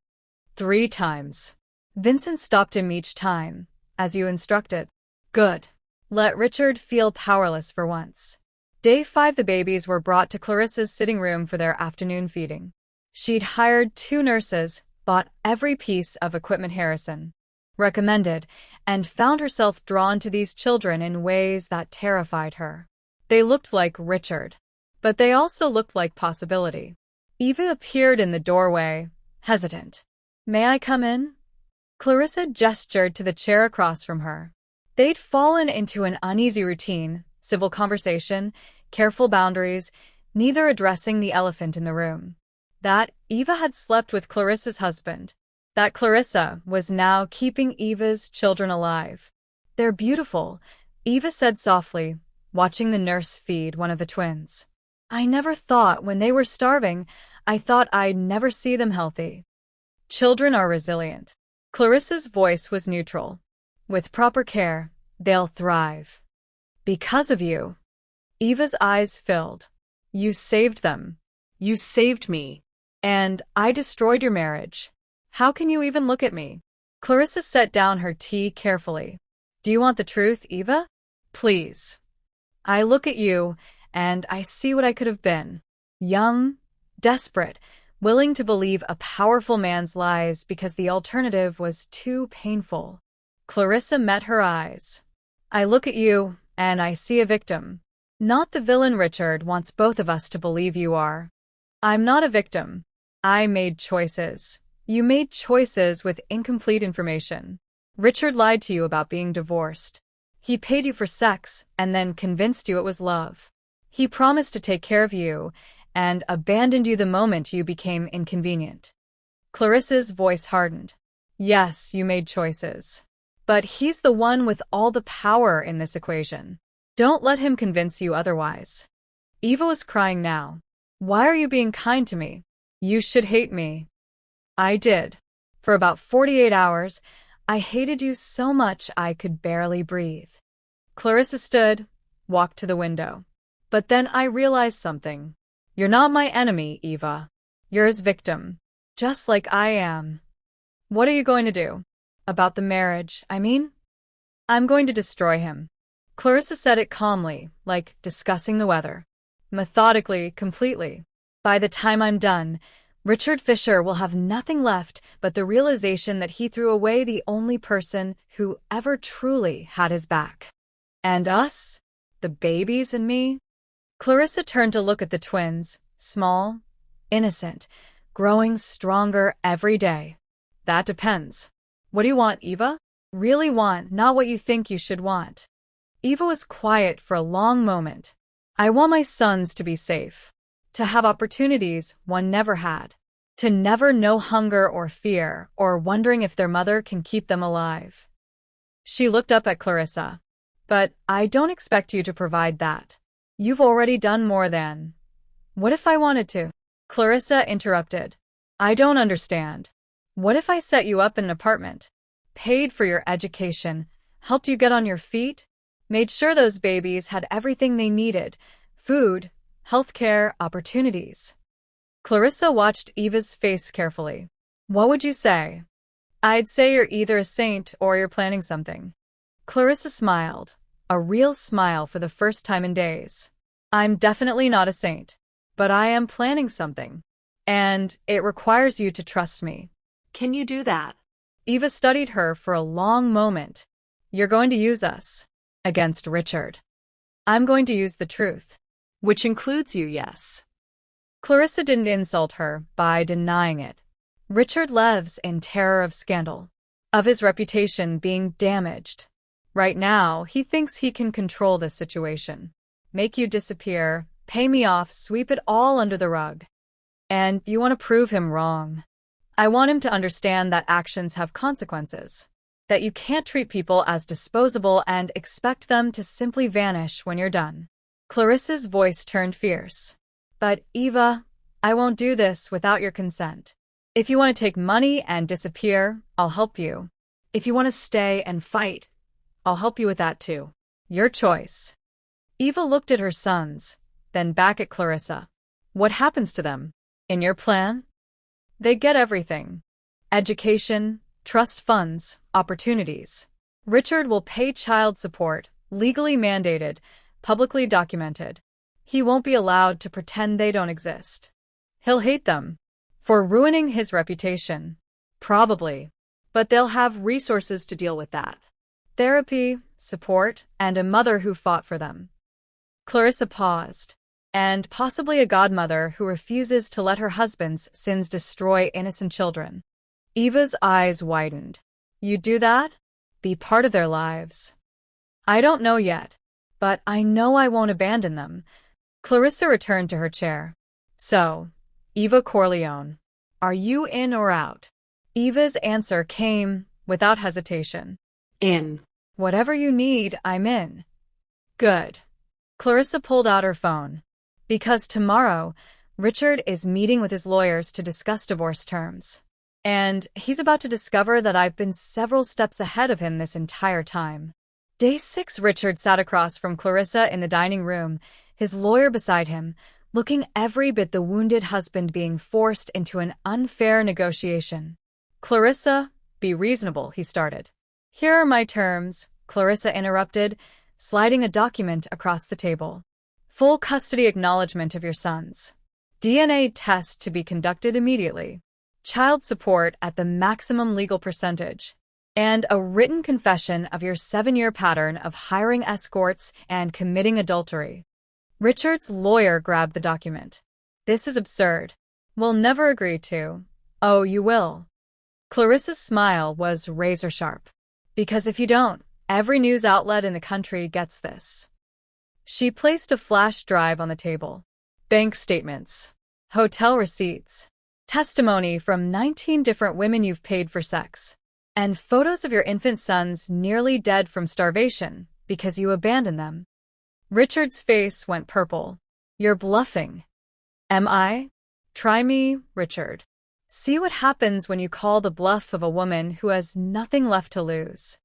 3 times. Vincent stopped him each time, as you instructed. Good. Let Richard feel powerless for once. Day 5, the babies were brought to Clarissa's sitting room for their afternoon feeding. She'd hired 2 nurses, bought every piece of equipment Harrison recommended, and found herself drawn to these children in ways that terrified her. They looked like Richard, but they also looked like possibility. Eva appeared in the doorway, hesitant. May I come in? Clarissa gestured to the chair across from her. They'd fallen into an uneasy routine, civil conversation, careful boundaries, neither addressing the elephant in the room. That Eva had slept with Clarissa's husband. That Clarissa was now keeping Eva's children alive. They're beautiful, Eva said softly, watching the nurse feed one of the twins. I never thought when they were starving, I thought I'd never see them healthy. Children are resilient. Clarissa's voice was neutral. With proper care, they'll thrive. Because of you. Eva's eyes filled. You saved them.
You saved me.
And I destroyed your marriage. How can you even look at me? Clarissa set down her tea carefully. Do you want the truth, Eva? Please. I look at you, and I see what I could have been. Young, desperate, willing to believe a powerful man's lies because the alternative was too painful. Clarissa met her eyes. I look at you, and I see a victim. Not the villain Richard wants both of us to believe you are. I'm not a victim. I made choices. You made choices with incomplete information. Richard lied to you about being divorced. He paid you for sex and then convinced you it was love. He promised to take care of you and abandoned you the moment you became inconvenient. Clarissa's voice hardened. Yes, you made choices. But he's the one with all the power in this equation. Don't let him convince you otherwise. Eva was crying now. Why are you being kind to me? You should hate me. I did. For about 48 hours, I hated you so much I could barely breathe. Clarissa stood, walked to the window. But then I realized something. You're not my enemy, Eva. You're his victim. Just like I am. What are you going to do? About the marriage, I mean? I'm going to destroy him. Clarissa said it calmly, like discussing the weather. Methodically, completely. By the time I'm done, Richard Fisher will have nothing left but the realization that he threw away the only person who ever truly had his back. And us? The babies and me? Clarissa turned to look at the twins, small, innocent, growing stronger every day. That depends. What do you want, Eva? Really want, not what you think you should want. Eva was quiet for a long moment. I want my sons to be safe. To have opportunities one never had. To never know hunger or fear or wondering if their mother can keep them alive. She looked up at Clarissa. But I don't expect you to provide that. You've already done more than. What if I wanted to? Clarissa interrupted. I don't understand. What if I set you up in an apartment, paid for your education, helped you get on your feet, made sure those babies had everything they needed, food, healthcare, opportunities? Clarissa watched Eva's face carefully. What would you say? I'd say you're either a saint or you're planning something. Clarissa smiled, a real smile for the first time in days. I'm definitely not a saint, but I am planning something. And it requires you to trust me.
Can you do that?
Eva studied her for a long moment. You're going to use us. Against Richard. I'm going to use the truth.
Which includes you, yes.
Clarissa didn't insult her by denying it. Richard lives in terror of scandal, of his reputation being damaged. Right now, he thinks he can control this situation. Make you disappear, pay me off, sweep it all under the rug. And you want to prove him wrong. I want him to understand that actions have consequences. That you can't treat people as disposable and expect them to simply vanish when you're done. Clarissa's voice turned fierce. But, Eva, I won't do this without your consent. If you want to take money and disappear, I'll help you. If you want to stay and fight, I'll help you with that too. Your choice. Eva looked at her sons, then back at Clarissa. What happens to them? In your plan? They get everything. Education, trust funds, opportunities. Richard will pay child support, legally mandated, publicly documented. He won't be allowed to pretend they don't exist. He'll hate them for ruining his reputation. Probably. But they'll have resources to deal with that. Therapy, support, and a mother who fought for them. Clarissa paused. And possibly a godmother who refuses to let her husband's sins destroy innocent children. Eva's eyes widened. You'd do that? Be part of their lives? I don't know yet, but I know I won't abandon them. Clarissa returned to her chair. So, Eva Corleone, are you in or out? Eva's answer came without hesitation.
In.
Whatever you need, I'm in. Good. Clarissa pulled out her phone. Because tomorrow, Richard is meeting with his lawyers to discuss divorce terms. And he's about to discover that I've been several steps ahead of him this entire time. Day 6, Richard sat across from Clarissa in the dining room, his lawyer beside him, looking every bit the wounded husband being forced into an unfair negotiation. Clarissa, be reasonable, he started. Here are my terms, Clarissa interrupted, sliding a document across the table. Full custody acknowledgement of your sons. DNA test to be conducted immediately. Child support at the maximum legal percentage. And a written confession of your 7-year pattern of hiring escorts and committing adultery. Richard's lawyer grabbed the document. This is absurd. We'll never agree to. Oh, you will. Clarissa's smile was razor sharp. Because if you don't, every news outlet in the country gets this. She placed a flash drive on the table. Bank statements, hotel receipts, testimony from 19 different women you've paid for sex, and photos of your infant sons nearly dead from starvation because you abandoned them. Richard's face went purple. You're bluffing. Am I? Try me, Richard. See what happens when you call the bluff of a woman who has nothing left to lose.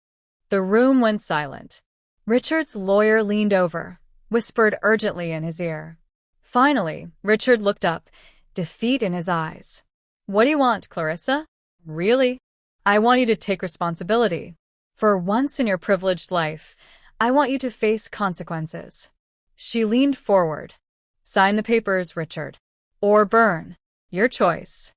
The room went silent. Richard's lawyer leaned over, whispered urgently in his ear. Finally, Richard looked up, defeat in his eyes. What do you want, Clarissa? Really? I want you to take responsibility. For once in your privileged life, I want you to face consequences. She leaned forward. Sign the papers, Richard. Or burn. Your choice.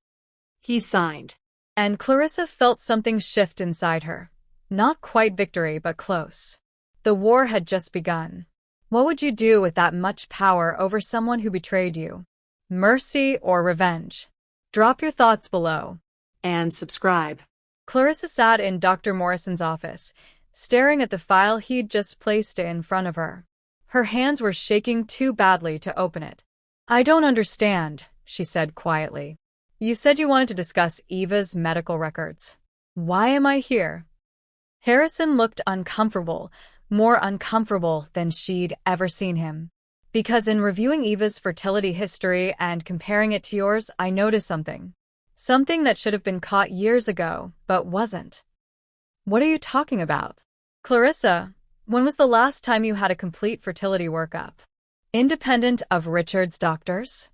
He signed.
And Clarissa felt something shift inside her. Not quite victory, but close. The war had just begun. What would you do with that much power over someone who betrayed you? Mercy or revenge? Drop your thoughts below.
And subscribe.
Clarissa sat in Dr. Morrison's office, staring at the file he'd just placed in front of her. Her hands were shaking too badly to open it. I don't understand, she said quietly. You said you wanted to discuss Eva's medical records. Why am I here? Harrison looked uncomfortable, more uncomfortable than she'd ever seen him. Because in reviewing Eva's fertility history and comparing it to yours, I noticed something. Something that should have been caught years ago, but wasn't. What are you talking about? Clarissa, when was the last time you had a complete fertility workup? Independent of Richard's doctors?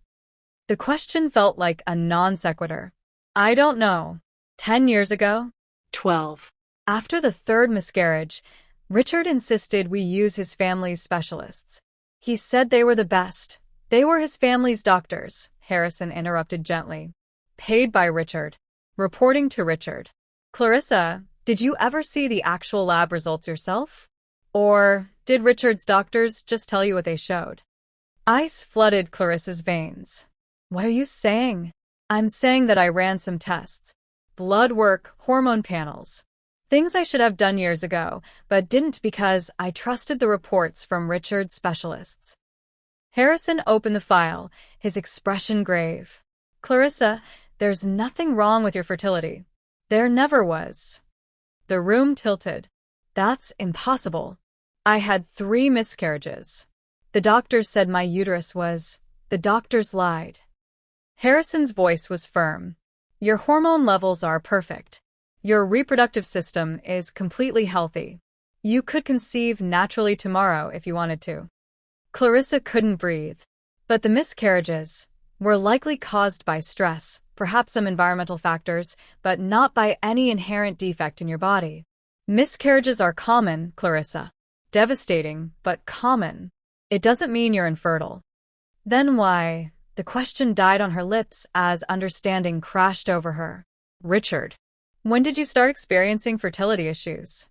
The question felt like a non sequitur. I don't know. 10 years ago?
12.
After the third miscarriage, Richard insisted we use his family's specialists. He said they were the best. They were his family's doctors, Harrison interrupted gently. Paid by Richard. Reporting to Richard. Clarissa, did you ever see the actual lab results yourself? Or did Richard's doctors just tell you what they showed? Ice flooded Clarissa's veins. What are you saying? I'm saying that I ran some tests. Blood work, hormone panels. Things I should have done years ago, but didn't because I trusted the reports from Richard's specialists. Harrison opened the file, his expression grave. Clarissa, there's nothing wrong with your fertility. There never was. The room tilted. That's impossible. I had 3 miscarriages. The doctors said my uterus was. The doctors lied. Harrison's voice was firm. Your hormone levels are perfect. Your reproductive system is completely healthy. You could conceive naturally tomorrow if you wanted to. Clarissa couldn't breathe. But the miscarriages were likely caused by stress, perhaps some environmental factors, but not by any inherent defect in your body. Miscarriages are common, Clarissa. Devastating, but common. It doesn't mean you're infertile. Then why? The question died on her lips as understanding crashed over her. Richard. When did you start experiencing fertility issues?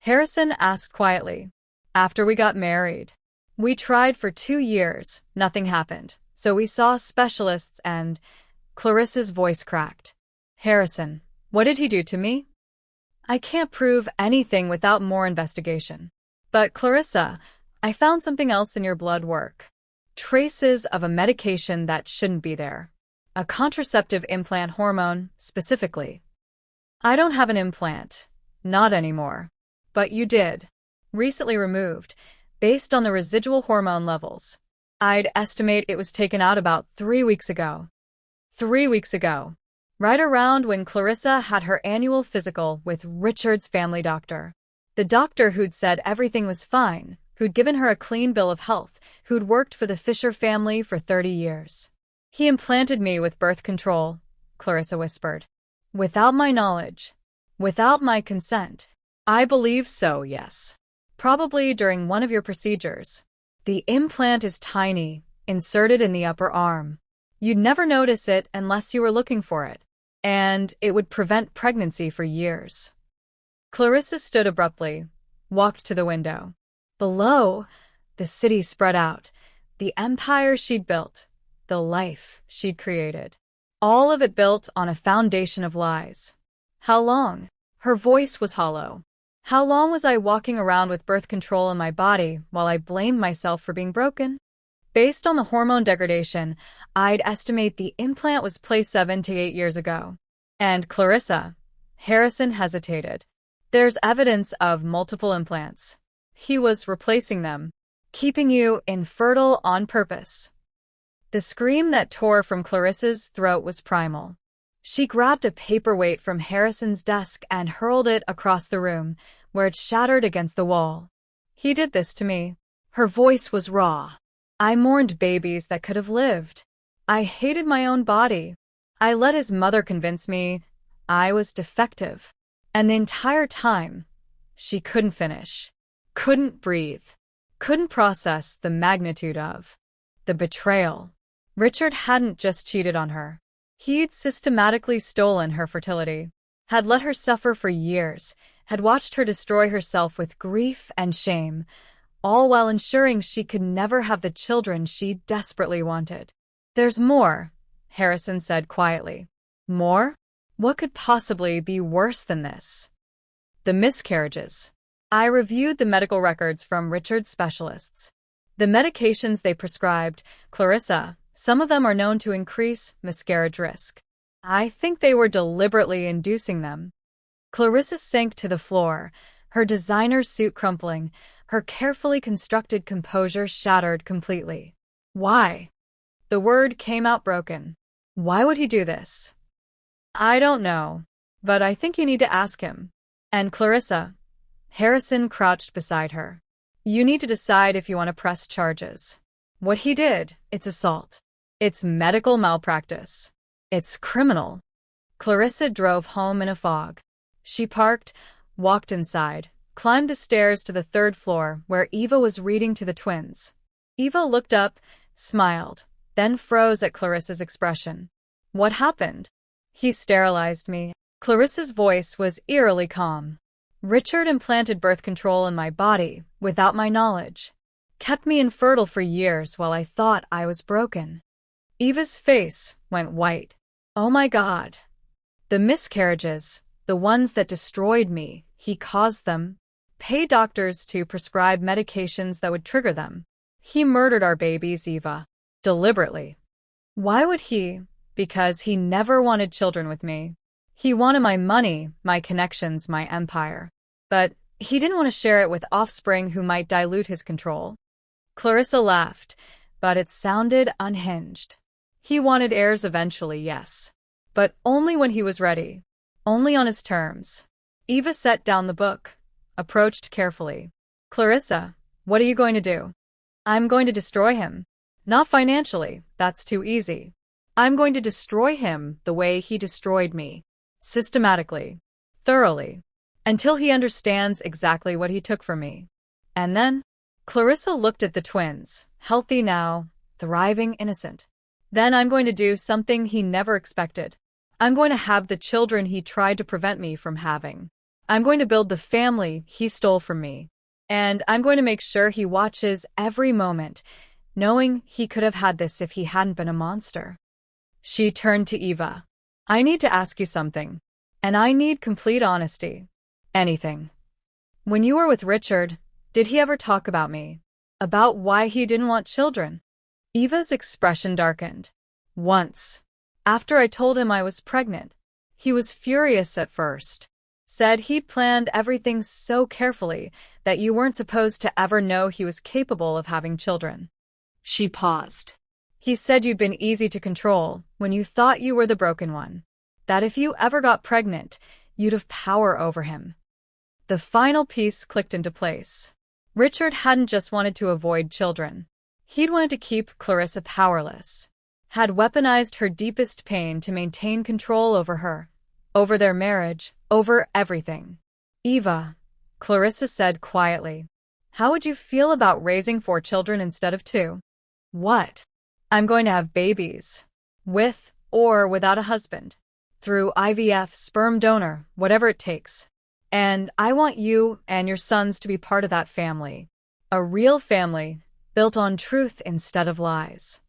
Harrison asked quietly. After we got married. We tried for 2 years. Nothing happened. So we saw specialists and... Clarissa's voice cracked. Harrison, what did he do to me? I can't prove anything without more investigation. But Clarissa, I found something else in your blood work. Traces of a medication that shouldn't be there. A contraceptive implant hormone, specifically. I don't have an implant. Not anymore. But you did. Recently removed, based on the residual hormone levels. I'd estimate it was taken out about 3 weeks ago. 3 weeks ago. Right around when Clarissa had her annual physical with Richard's family doctor. The doctor who'd said everything was fine, who'd given her a clean bill of health, who'd worked for the Fisher family for 30 years. He implanted me with birth control, Clarissa whispered. Without my knowledge. Without my consent. I believe so, yes. Probably during one of your procedures. The implant is tiny, inserted in the upper arm. You'd never notice it unless you were looking for it. And it would prevent pregnancy for years. Clarissa stood abruptly, walked to the window. Below, the city spread out, the empire she'd built, the life she'd created. All of it built on a foundation of lies. How long? Her voice was hollow. How long was I walking around with birth control in my body while I blamed myself for being broken? Based on the hormone degradation, I'd estimate the implant was placed 7 to 8 years ago. And Clarissa, Harrison hesitated. There's evidence of multiple implants. He was replacing them, keeping you infertile on purpose. The scream that tore from Clarissa's throat was primal. She grabbed a paperweight from Harrison's desk and hurled it across the room, where it shattered against the wall. He did this to me. Her voice was raw. I mourned babies that could have lived. I hated my own body. I let his mother convince me I was defective. And the entire time, she couldn't finish, couldn't breathe, couldn't process the magnitude of the betrayal. Richard hadn't just cheated on her. He'd systematically stolen her fertility, had let her suffer for years, had watched her destroy herself with grief and shame, all while ensuring she could never have the children she desperately wanted. "There's more," Harrison said quietly. "More? What could possibly be worse than this?" "The miscarriages." I reviewed the medical records from Richard's specialists. The medications they prescribed, Clarissa, some of them are known to increase miscarriage risk. I think they were deliberately inducing them. Clarissa sank to the floor, her designer suit crumpling, her carefully constructed composure shattered completely. "Why?" The word came out broken. "Why would he do this?" "I don't know, but I think you need to ask him." "And Clarissa," Harrison crouched beside her, "you need to decide if you want to press charges. What he did, it's assault. It's medical malpractice. It's criminal." Clarissa drove home in a fog. She parked, walked inside, climbed the stairs to the third floor where Eva was reading to the twins. Eva looked up, smiled, then froze at Clarissa's expression. "What happened?" "He sterilized me." Clarissa's voice was eerily calm. "Richard implanted birth control in my body without my knowledge. Kept me infertile for years while I thought I was broken." Eva's face went white. "Oh my God. The miscarriages, the ones that destroyed me, he caused them. Paid doctors to prescribe medications that would trigger them. He murdered our babies, Eva. Deliberately." "Why would he?" "Because he never wanted children with me. He wanted my money, my connections, my empire. But he didn't want to share it with offspring who might dilute his control." Clarissa laughed, but it sounded unhinged. "He wanted heirs eventually, yes. But only when he was ready. Only on his terms." Eva set down the book, approached carefully. "Clarissa, what are you going to do?" "I'm going to destroy him. Not financially, that's too easy. I'm going to destroy him the way he destroyed me. Systematically. Thoroughly. Until he understands exactly what he took from me. And then?" Clarissa looked at the twins, healthy now, thriving, innocent. "Then I'm going to do something he never expected. I'm going to have the children he tried to prevent me from having. I'm going to build the family he stole from me. And I'm going to make sure he watches every moment, knowing he could have had this if he hadn't been a monster." She turned to Eva. "I need to ask you something. And I need complete honesty. Anything. When you were with Richard, did he ever talk about me? About why he didn't want children?" Eva's expression darkened. "Once. After I told him I was pregnant. He was furious at first. Said he'd planned everything so carefully that you weren't supposed to ever know he was capable of having children."
She paused.
"He said you'd been easy to control when you thought you were the broken one. That if you ever got pregnant, you'd have power over him." The final piece clicked into place. Richard hadn't just wanted to avoid children. He'd wanted to keep Clarissa powerless. Had weaponized her deepest pain to maintain control over her, over their marriage, over everything. "Eva," Clarissa said quietly, "how would you feel about raising 4 children instead of 2? "What?" "I'm going to have babies. With or without a husband. Through IVF, sperm donor, whatever it takes. And I want you and your sons to be part of that family. A real family, built on truth instead of lies."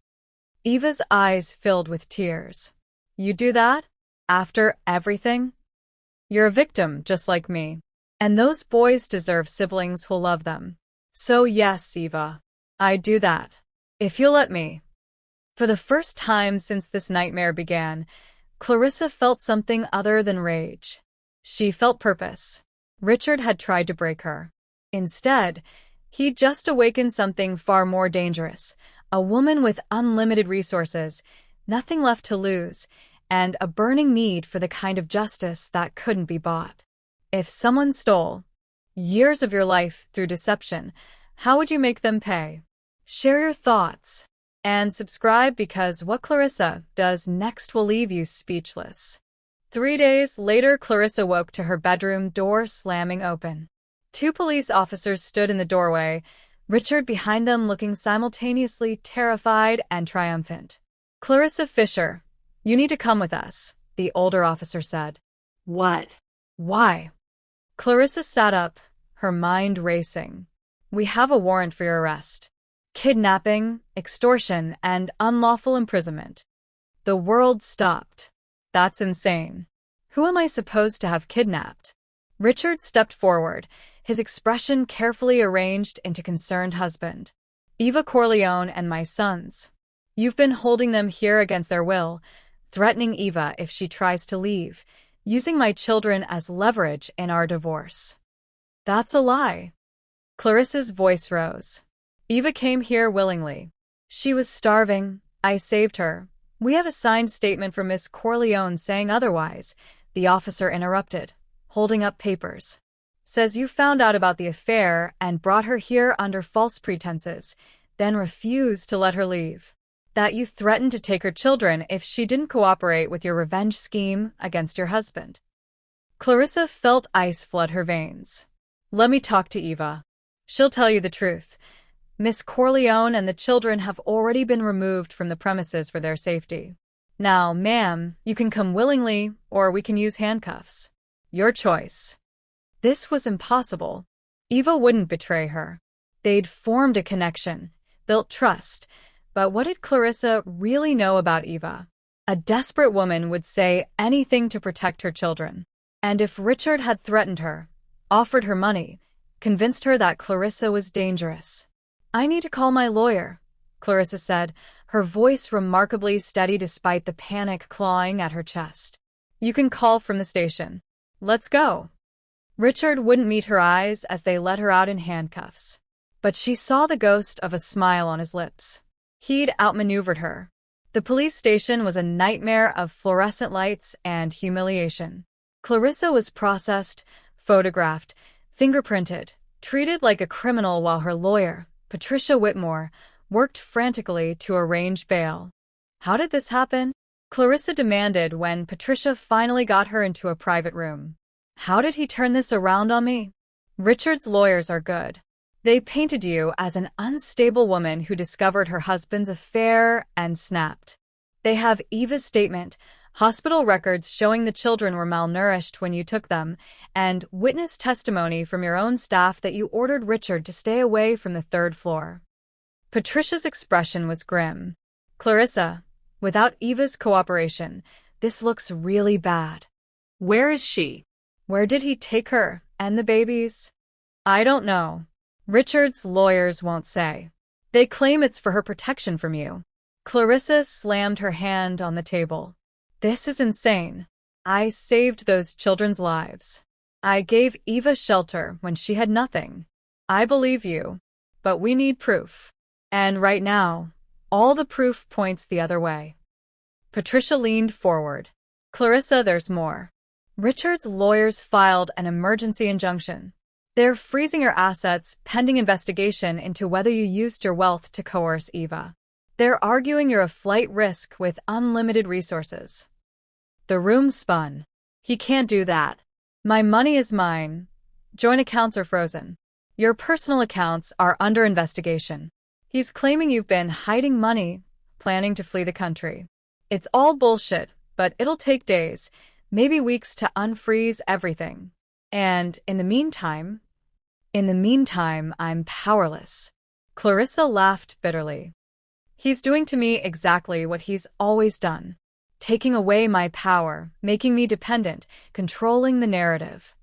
Eva's eyes filled with tears. "You do that? After everything? You're a victim, just like me. And those boys deserve siblings who'll love them. So yes, Eva, I'd do that. If you'll let me." For the first time since this nightmare began, Clarissa felt something other than rage. She felt purpose. Richard had tried to break her. Instead, he'd just awakened something far more dangerous, a woman with unlimited resources, nothing left to lose, and a burning need for the kind of justice that couldn't be bought. If someone stole years of your life through deception, How would you make them pay? Share your thoughts. And subscribe because what Clarissa does next will leave you speechless. 3 days later, Clarissa woke to her bedroom door slamming open. 2 police officers stood in the doorway, Richard behind them looking simultaneously terrified and triumphant. "Clarissa Fisher, you need to come with us," the older officer said.
What?
"Why?" Clarissa sat up, her mind racing. "We have a warrant for your arrest. Kidnapping, extortion, and unlawful imprisonment." The world stopped. "That's insane. Who am I supposed to have kidnapped?" Richard stepped forward, his expression carefully arranged into concerned husband. "Eva Corleone and my sons. You've been holding them here against their will, threatening Eva if she tries to leave, using my children as leverage in our divorce." "That's a lie." Clarissa's voice rose. "Eva came here willingly. She was starving. I saved her. We have a signed statement from Miss Corleone saying otherwise," the officer interrupted, holding up papers. "Says you found out about the affair and brought her here under false pretenses, then refused to let her leave. That you threatened to take her children if she didn't cooperate with your revenge scheme against your husband." Clarissa felt ice flood her veins. "Let me talk to Eva. She'll tell you the truth. Miss Corleone and the children have already been removed from the premises for their safety. Now, ma'am, you can come willingly, or we can use handcuffs. Your choice." This was impossible. Eva wouldn't betray her. They'd formed a connection, built trust. But what did Clarissa really know about Eva? A desperate woman would say anything to protect her children. And if Richard had threatened her, offered her money, convinced her that Clarissa was dangerous. "I need to call my lawyer," Clarissa said, her voice remarkably steady despite the panic clawing at her chest. "You can call from the station. Let's go." Richard wouldn't meet her eyes as they let her out in handcuffs. But she saw the ghost of a smile on his lips. He'd outmaneuvered her. The police station was a nightmare of fluorescent lights and humiliation. Clarissa was processed, photographed, fingerprinted, treated like a criminal while her lawyer, Patricia Whitmore, worked frantically to arrange bail. "How did this happen?" Clarissa demanded when Patricia finally got her into a private room. "How did he turn this around on me?" "Richard's lawyers are good. They painted you as an unstable woman who discovered her husband's affair and snapped. They have Eva's statement, hospital records showing the children were malnourished when you took them, and witness testimony from your own staff that you ordered Richard to stay away from the 3rd floor." Patricia's expression was grim. "Clarissa, without Eva's cooperation, this looks really bad."
Where is she?
"Where did he take her and the babies?" "I don't know. Richard's lawyers won't say. They claim it's for her protection from you." Clarissa slammed her hand on the table. "This is insane. I saved those children's lives. I gave Eva shelter when she had nothing. I believe you, but we need proof. And right now, all the proof points the other way." Patricia leaned forward. "Clarissa, there's more. Richard's lawyers filed an emergency injunction. They're freezing your assets pending investigation into whether you used your wealth to coerce Eva. They're arguing you're a flight risk with unlimited resources." The room spun. "He can't do that. My money is mine. Joint accounts are frozen. Your personal accounts are under investigation. He's claiming you've been hiding money, planning to flee the country. It's all bullshit, but it'll take days, maybe weeks to unfreeze everything. And in the meantime, I'm powerless." Clarissa laughed bitterly. "He's doing to me exactly what he's always done. Taking away my power, making me dependent, controlling the narrative.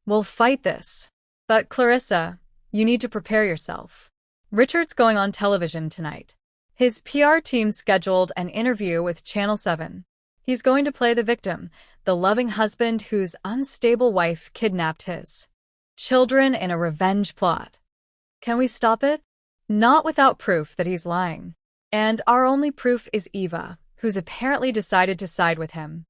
We'll fight this. But Clarissa, you need to prepare yourself. Richard's going on television tonight. His PR team scheduled an interview with Channel 7. He's going to play the victim, the loving husband whose unstable wife kidnapped his children in a revenge plot. Can we stop it? Not without proof that he's lying. And our only proof is Eva, who's apparently decided to side with him."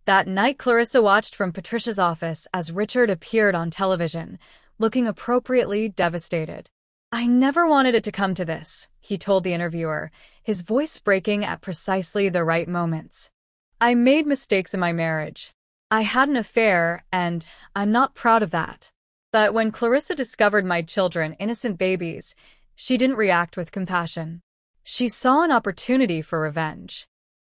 That night, Clarissa watched from Patricia's office as Richard appeared on television, looking appropriately devastated. I never wanted it to come to this, he told the interviewer, his voice breaking at precisely the right moments. I made mistakes in my marriage. I had an affair, and I'm not proud of that. But when Clarissa discovered my children, innocent babies, she didn't react with compassion. She saw an opportunity for revenge.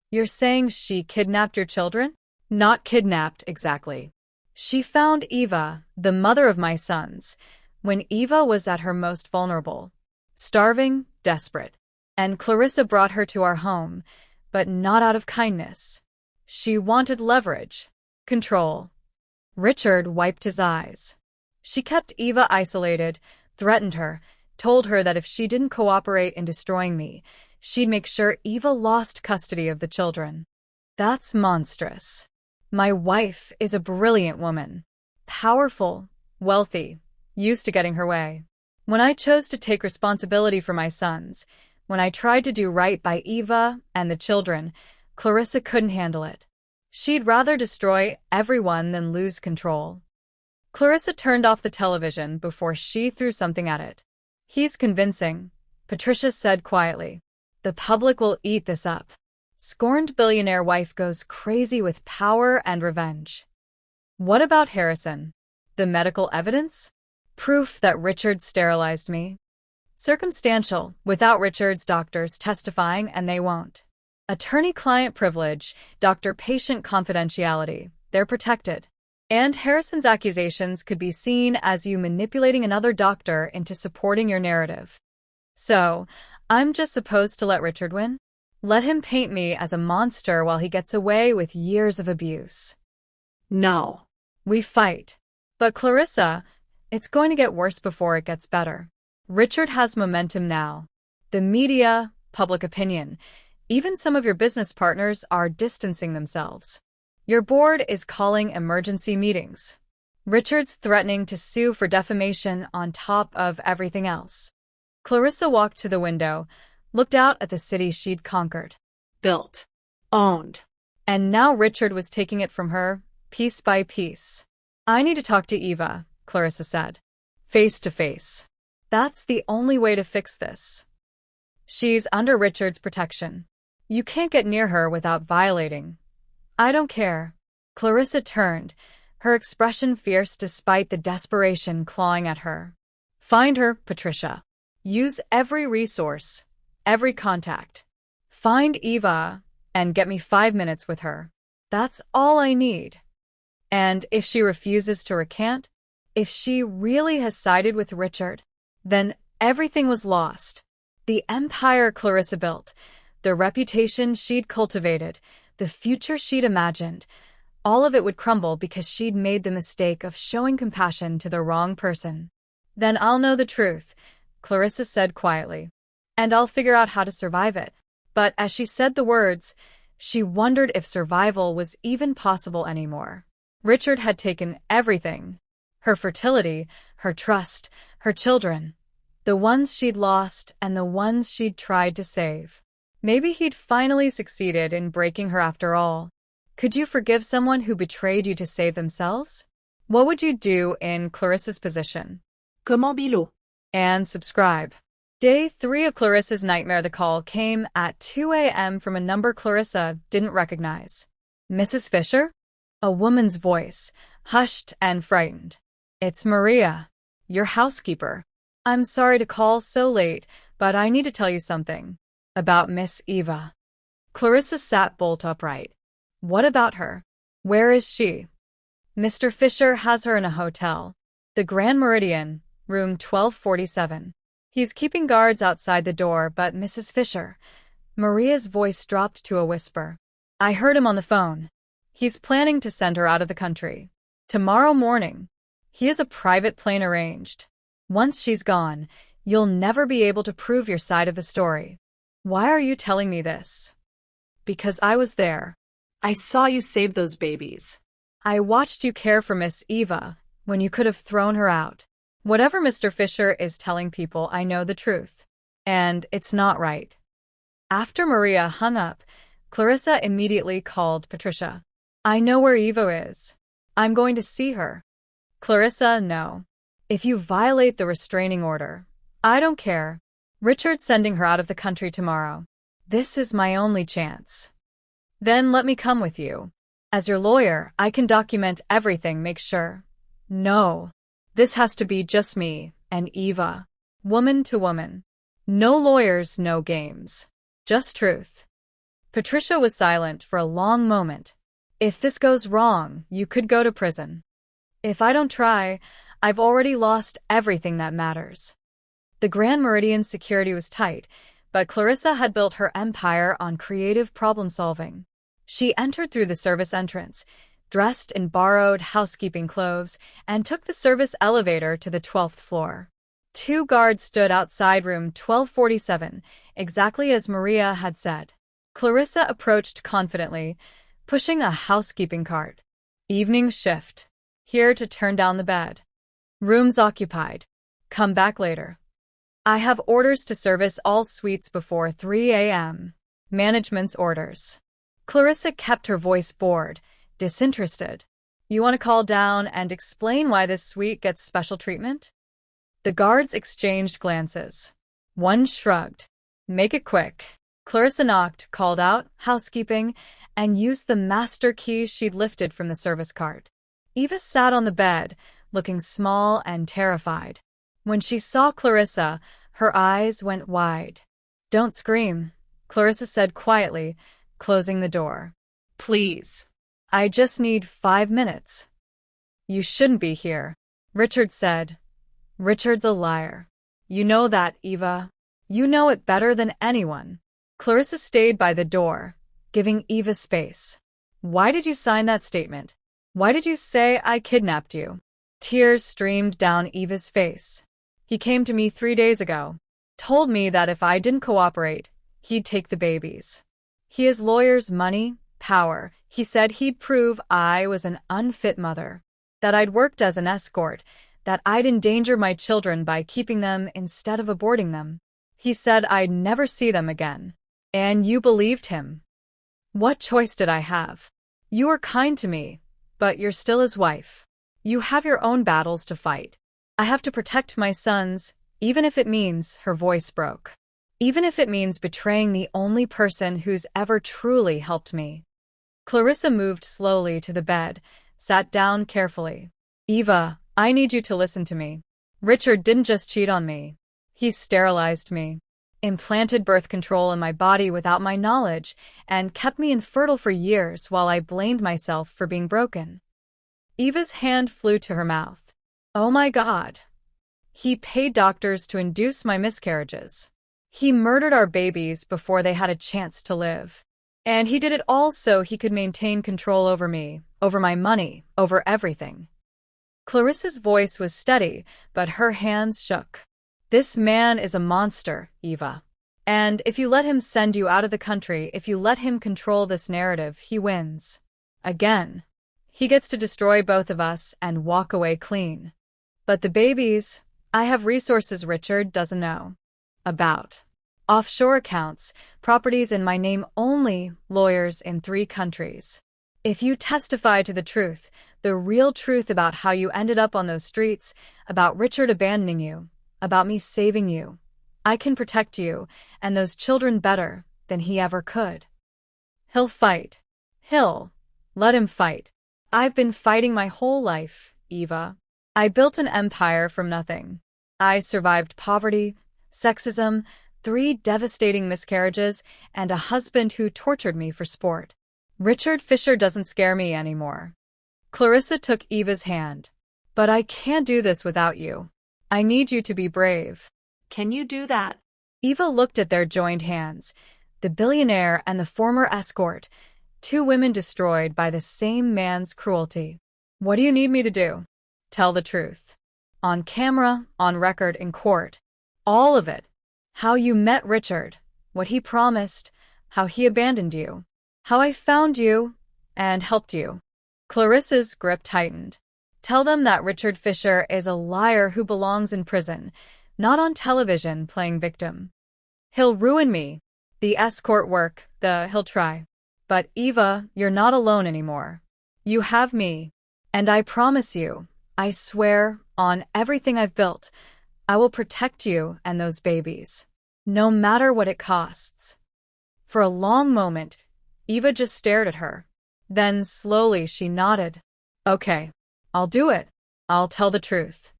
You're saying she kidnapped your children? Not kidnapped, exactly. She found Eva, the mother of my sons, when Eva was at her most vulnerable. Starving, desperate. And Clarissa brought her to our home, but not out of kindness. She wanted leverage. Control. Richard wiped his eyes. She kept Eva isolated, threatened her, told her that if she didn't cooperate in destroying me, she'd make sure Eva lost custody of the children. That's monstrous. My wife is a brilliant woman. Powerful, wealthy, used to getting her way. When I chose to take responsibility for my sons, when I tried to do right by Eva and the children, Clarissa couldn't handle it. She'd rather destroy everyone than lose control. Clarissa turned off the television before she threw something at it. He's convincing, Patricia said quietly. The public will eat this up. Scorned billionaire wife goes crazy with power and revenge. What about Harrison? The medical evidence? Proof that Richard sterilized me? Circumstantial, without Richard's doctors testifying, and they won't. Attorney-client privilege, doctor-patient confidentiality, they're protected. And Harrison's accusations could be seen as you manipulating another doctor into supporting your narrative. So, I'm just supposed to let Richard win? Let him paint me as a monster while he gets away with years of abuse.
No.
We fight. But Clarissa, it's going to get worse before it gets better. Richard has momentum now. The media, public opinion, even some of your business partners are distancing themselves. Your board is calling emergency meetings. Richard's threatening to sue for defamation on top of everything else. Clarissa walked to the window, looked out at the city she'd conquered.
Built. Owned.
And now Richard was taking it from her, piece by piece. I need to talk to Eva, Clarissa said. Face to face. That's the only way to fix this. She's under Richard's protection. You can't get near her without violating. I don't care. Clarissa turned, her expression fierce despite the desperation clawing at her. Find her, Patricia. Use every resource, every contact. Find Eva and get me 5 minutes with her. That's all I need. And if she refuses to recant, if she really has sided with Richard, then everything was lost. The empire Clarissa built, the reputation she'd cultivated, the future she'd imagined, all of it would crumble because she'd made the mistake of showing compassion to the wrong person. Then I'll know the truth, Clarissa said quietly, and I'll figure out how to survive it. But as she said the words, she wondered if survival was even possible anymore. Richard had taken everything. Her fertility, her trust, her children. The ones she'd lost and the ones she'd tried to save. Maybe he'd finally succeeded in breaking her after all. Could you forgive someone who betrayed you to save themselves? What would you do in Clarissa's position?
Comment below.
And subscribe. Day 3 of Clarissa's nightmare. The call came at 2 a.m. from a number Clarissa didn't recognize. Mrs. Fisher? A woman's voice, hushed and frightened. It's Maria, your housekeeper. I'm sorry to call so late, but I need to tell you something. About Miss Eva. Clarissa sat bolt upright. What about her? Where is she? Mr. Fisher has her in a hotel. The Grand Meridian, room 1247. He's keeping guards outside the door, but Mrs. Fisher. Maria's voice dropped to a whisper. I heard him on the phone. He's planning to send her out of the country. Tomorrow morning. He has a private plane arranged. Once she's gone, you'll never be able to prove your side of the story. Why are you telling me this? Because I was there.
I saw you save those babies.
I watched you care for Miss Eva when you could have thrown her out. Whatever Mr. Fisher is telling people, I know the truth. And it's not right. After Maria hung up, Clarissa immediately called Patricia. I know where Eva is. I'm going to see her. Clarissa, no. If you violate the restraining order, I don't care. Richard's sending her out of the country tomorrow. This is my only chance. Then let me come with you. As your lawyer, I can document everything, make sure. No. This has to be just me and Eva. Woman to woman. No lawyers, no games. Just truth. Patricia was silent for a long moment. If this goes wrong, you could go to prison. If I don't try, I've already lost everything that matters. The Grand Meridian's security was tight, but Clarissa had built her empire on creative problem-solving. She entered through the service entrance, dressed in borrowed housekeeping clothes, and took the service elevator to the 12th floor. 2 guards stood outside room 1247, exactly as Maria had said. Clarissa approached confidently, pushing a housekeeping cart. Evening shift. Here to turn down the bed. Rooms occupied. Come back later. I have orders to service all suites before 3 a.m. Management's orders. Clarissa kept her voice bored, disinterested. You want to call down and explain why this suite gets special treatment? The guards exchanged glances. One shrugged. Make it quick. Clarissa knocked, called out, housekeeping, and used the master key she'd lifted from the service cart. Eva sat on the bed, looking small and terrified. When she saw Clarissa, her eyes went wide. Don't scream, Clarissa said quietly, closing the door.
Please.
I just need 5 minutes. You shouldn't be here, Richard said. Richard's a liar. You know that, Eva. You know it better than anyone. Clarissa stayed by the door, giving Eva space. Why did you sign that statement? Why did you say I kidnapped you? Tears streamed down Eva's face. He came to me 3 days ago. Told me that if I didn't cooperate, he'd take the babies. He has lawyers, money, power. He said he'd prove I was an unfit mother, that I'd worked as an escort, that I'd endanger my children by keeping them instead of aborting them. He said I'd never see them again. And you believed him. What choice did I have? You were kind to me, but you're still his wife. You have your own battles to fight. I have to protect my sons, even if it means, her voice broke. Even if it means betraying the only person who's ever truly helped me. Clarissa moved slowly to the bed, sat down carefully. Eva, I need you to listen to me. Richard didn't just cheat on me. He sterilized me, implanted birth control in my body without my knowledge, and kept me infertile for years while I blamed myself for being broken. Eva's hand flew to her mouth. Oh my God. He paid doctors to induce my miscarriages. He murdered our babies before they had a chance to live. And he did it all so he could maintain control over me, over my money, over everything. Clarissa's voice was steady, but her hands shook. This man is a monster, Eva. And if you let him send you out of the country, if you let him control this narrative, he wins. Again. He gets to destroy both of us and walk away clean. But the babies, I have resources Richard doesn't know about. Offshore accounts, properties in my name only, lawyers in 3 countries. If you testify to the truth, the real truth about how you ended up on those streets, about Richard abandoning you, about me saving you, I can protect you and those children better than he ever could. He'll fight. Let him fight. I've been fighting my whole life, Eva. I built an empire from nothing. I survived poverty, sexism, 3 devastating miscarriages, and a husband who tortured me for sport. Richard Fisher doesn't scare me anymore. Clarissa took Eva's hand. But I can't do this without you. I need you to be brave.
Can you do that?
Eva looked at their joined hands, the billionaire and the former escort, 2 women destroyed by the same man's cruelty. What do you need me to do? Tell the truth. On camera, on record, in court. All of it. How you met Richard, what he promised, how he abandoned you, how I found you and helped you. Clarissa's grip tightened. Tell them that Richard Fisher is a liar who belongs in prison, not on television playing victim. He'll ruin me. The escort work, he'll try. But Eva, you're not alone anymore. You have me. And I promise you, I swear, on everything I've built, I will protect you and those babies, no matter what it costs. For a long moment, Eva just stared at her. Then slowly she nodded. Okay, I'll do it. I'll tell the truth.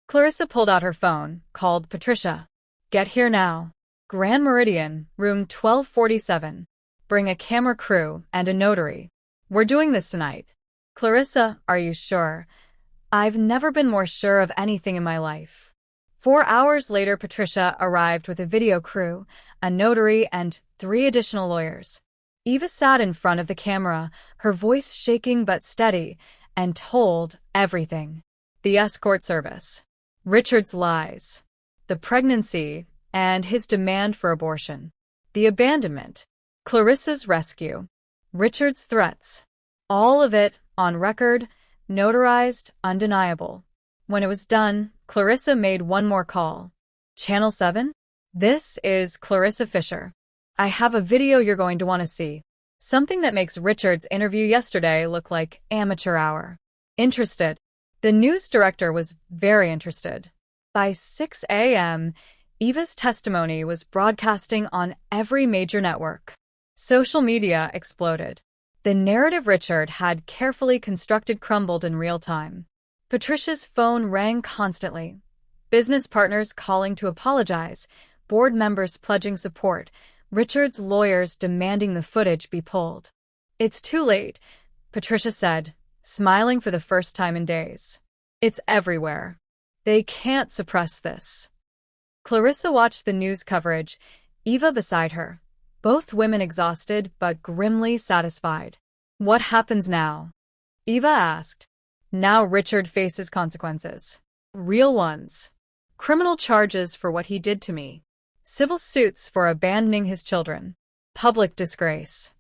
Clarissa pulled out her phone, called Patricia. Get here now. Grand Meridian, room 1247. Bring a camera crew and a notary. We're doing this tonight. Clarissa, are you sure? I've never been more sure of anything in my life. 4 hours later, Patricia arrived with a video crew, a notary, and 3 additional lawyers. Eva sat in front of the camera, her voice shaking but steady, and told everything. The escort service, Richard's lies, the pregnancy, and his demand for abortion, the abandonment, Clarissa's rescue, Richard's threats. All of it on record, notarized, undeniable. When it was done, Clarissa made one more call. Channel 7? This is Clarissa Fisher. I have a video you're going to want to see. Something that makes Richard's interview yesterday look like amateur hour. Interested? The news director was very interested. By 6 a.m., Eva's testimony was broadcasting on every major network. Social media exploded. The narrative Richard had carefully constructed crumbled in real time. Patricia's phone rang constantly. Business partners calling to apologize, board members pledging support, Richard's lawyers demanding the footage be pulled. It's too late, Patricia said, smiling for the first time in days. It's everywhere. They can't suppress this. Clarissa watched the news coverage, Eva beside her, both women exhausted but grimly satisfied. What happens now? Eva asked. Now Richard faces consequences. Real ones. Criminal charges for what he did to me. Civil suits for abandoning his children. Public disgrace.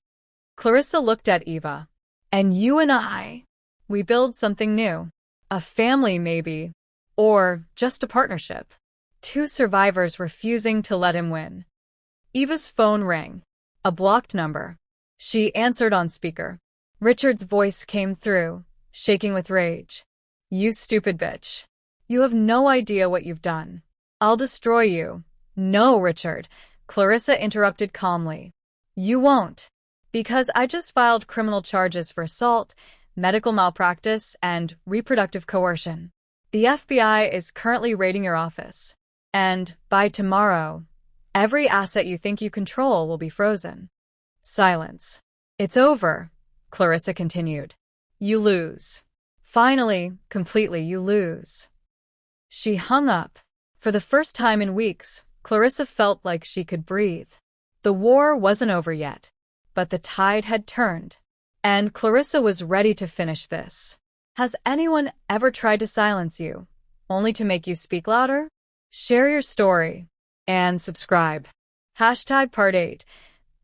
Clarissa looked at Eva. And you and I, we build something new. A family, maybe. Or just a partnership. 2 survivors refusing to let him win. Eva's phone rang. A blocked number. She answered on speaker. Richard's voice came through, shaking with rage. You stupid bitch. You have no idea what you've done. I'll destroy you. No, Richard, Clarissa interrupted calmly. You won't. Because I just filed criminal charges for assault, medical malpractice, and reproductive coercion. The FBI is currently raiding your office. And by tomorrow, every asset you think you control will be frozen. Silence. It's over, Clarissa continued. You lose. Finally, completely, you lose. She hung up. For the first time in weeks, Clarissa felt like she could breathe. The war wasn't over yet, but the tide had turned, and Clarissa was ready to finish this. Has anyone ever tried to silence you, only to make you speak louder? Share your story and subscribe. Part 8.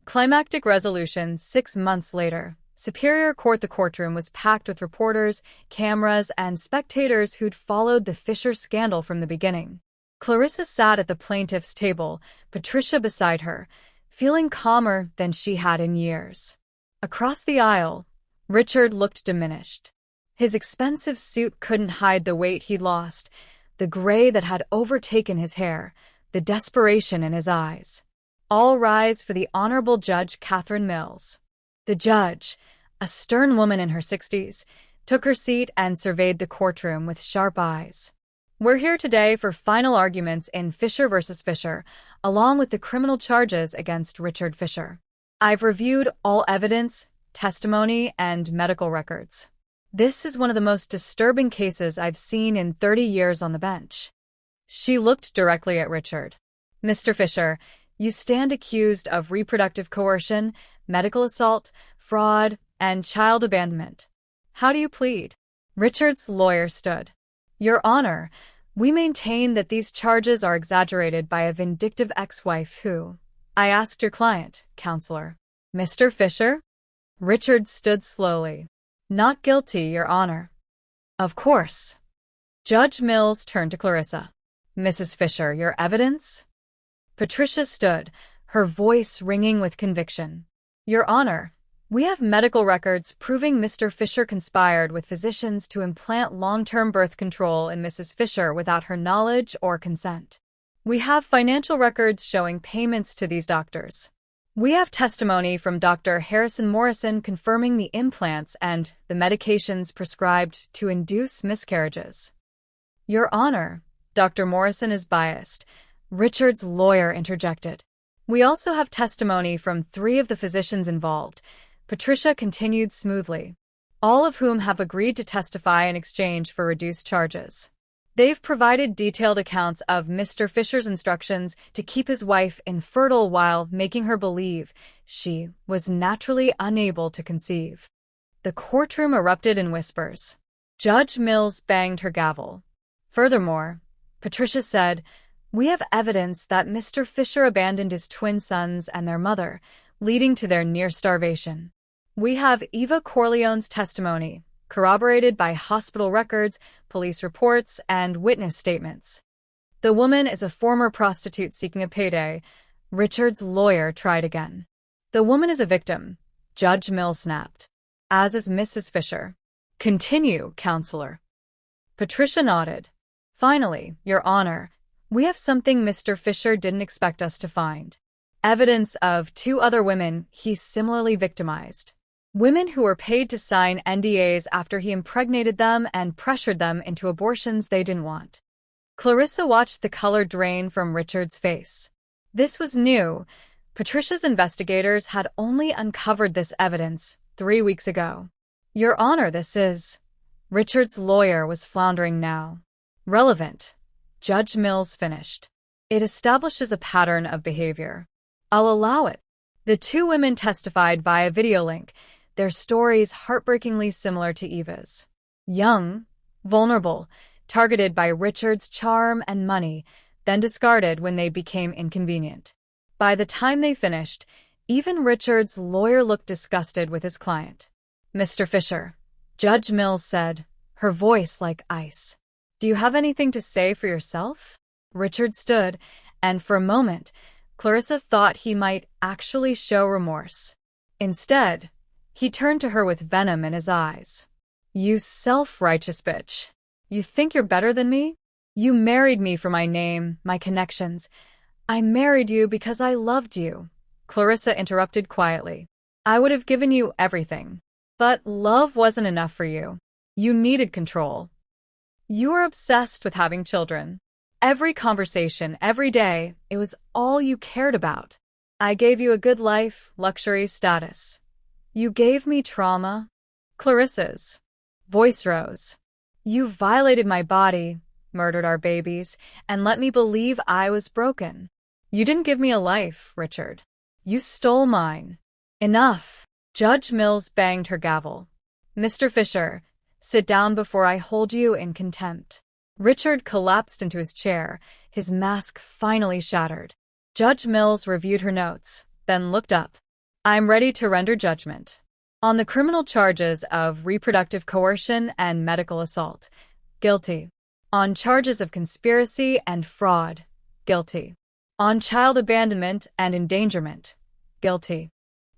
Climactic resolution 6 months later. Superior Court. The courtroom was packed with reporters, cameras, and spectators who'd followed the Fisher scandal from the beginning. Clarissa sat at the plaintiff's table, Patricia beside her, feeling calmer than she had in years. Across the aisle, Richard looked diminished. His expensive suit couldn't hide the weight he'd lost, the gray that had overtaken his hair, the desperation in his eyes. All rise for the Honorable Judge Catherine Mills. The judge, a stern woman in her 60s, took her seat and surveyed the courtroom with sharp eyes. We're here today for final arguments in Fisher v. Fisher, along with the criminal charges against Richard Fisher. I've reviewed all evidence, testimony, and medical records. This is one of the most disturbing cases I've seen in 30 years on the bench. She looked directly at Richard. Mr. Fisher, you stand accused of reproductive coercion, medical assault, fraud, and child abandonment. How do you plead? Richard's lawyer stood. Your Honor, we maintain that these charges are exaggerated by a vindictive ex-wife who... I asked your client, counselor. Mr. Fisher? Richard stood slowly. Not guilty, Your Honor. Of course. Judge Mills turned to Clarissa. Mrs. Fisher, your evidence? Patricia stood, her voice ringing with conviction. Your Honor, We have medical records proving Mr. Fisher conspired with physicians to implant long-term birth control in Mrs. Fisher without her knowledge or consent. We have financial records showing payments to these doctors. We have testimony from Dr. Harrison Morrison confirming the implants and the medications prescribed to induce miscarriages. Your Honor, Dr. Morrison is biased, Richard's lawyer interjected. We also have testimony from 3 of the physicians involved. Patricia continued smoothly, all of whom have agreed to testify in exchange for reduced charges. They've provided detailed accounts of Mr. Fisher's instructions to keep his wife infertile while making her believe she was naturally unable to conceive. The courtroom erupted in whispers. Judge Mills banged her gavel. Furthermore, Patricia said, "We have evidence that Mr. Fisher abandoned his twin sons and their mother, leading to their near starvation. We have Eva Corleone's testimony, corroborated by hospital records, police reports, and witness statements. The woman is a former prostitute seeking a payday." Richard's lawyer tried again. "The woman is a victim," Judge Mills snapped. "As is Mrs. Fisher." "Continue, counselor." Patricia nodded. "Finally, Your Honor, we have something Mr. Fisher didn't expect us to find. Evidence of 2 other women he similarly victimized. Women who were paid to sign NDAs after he impregnated them and pressured them into abortions they didn't want." Clarissa watched the color drain from Richard's face. This was new. Patricia's investigators had only uncovered this evidence 3 weeks ago. "Your Honor, this is..." Richard's lawyer was floundering now. "Relevant," Judge Mills finished. "It establishes a pattern of behavior. I'll allow it." The 2 women testified via video link, their stories heartbreakingly similar to Eva's. Young, vulnerable, targeted by Richard's charm and money, then discarded when they became inconvenient. By the time they finished, even Richard's lawyer looked disgusted with his client. "Mr. Fisher," Judge Mills said, her voice like ice. "Do you have anything to say for yourself?" Richard stood, and for a moment, Clarissa thought he might actually show remorse. Instead, he turned to her with venom in his eyes. "You self-righteous bitch. You think you're better than me? You married me for my name, my connections. I married you because I loved you." Clarissa interrupted quietly. "I would have given you everything. But love wasn't enough for you. You needed control. You were obsessed with having children. Every conversation, every day, it was all you cared about. I gave you a good life, luxury, status. You gave me trauma." Clarissa's voice rose. "You violated my body, murdered our babies, and let me believe I was broken. You didn't give me a life, Richard. You stole mine." "Enough." Judge Mills banged her gavel. "Mr. Fisher, sit down before I hold you in contempt." Richard collapsed into his chair, his mask finally shattered. Judge Mills reviewed her notes, then looked up. "I'm ready to render judgment. On the criminal charges of reproductive coercion and medical assault, guilty. On charges of conspiracy and fraud, guilty. On child abandonment and endangerment, guilty."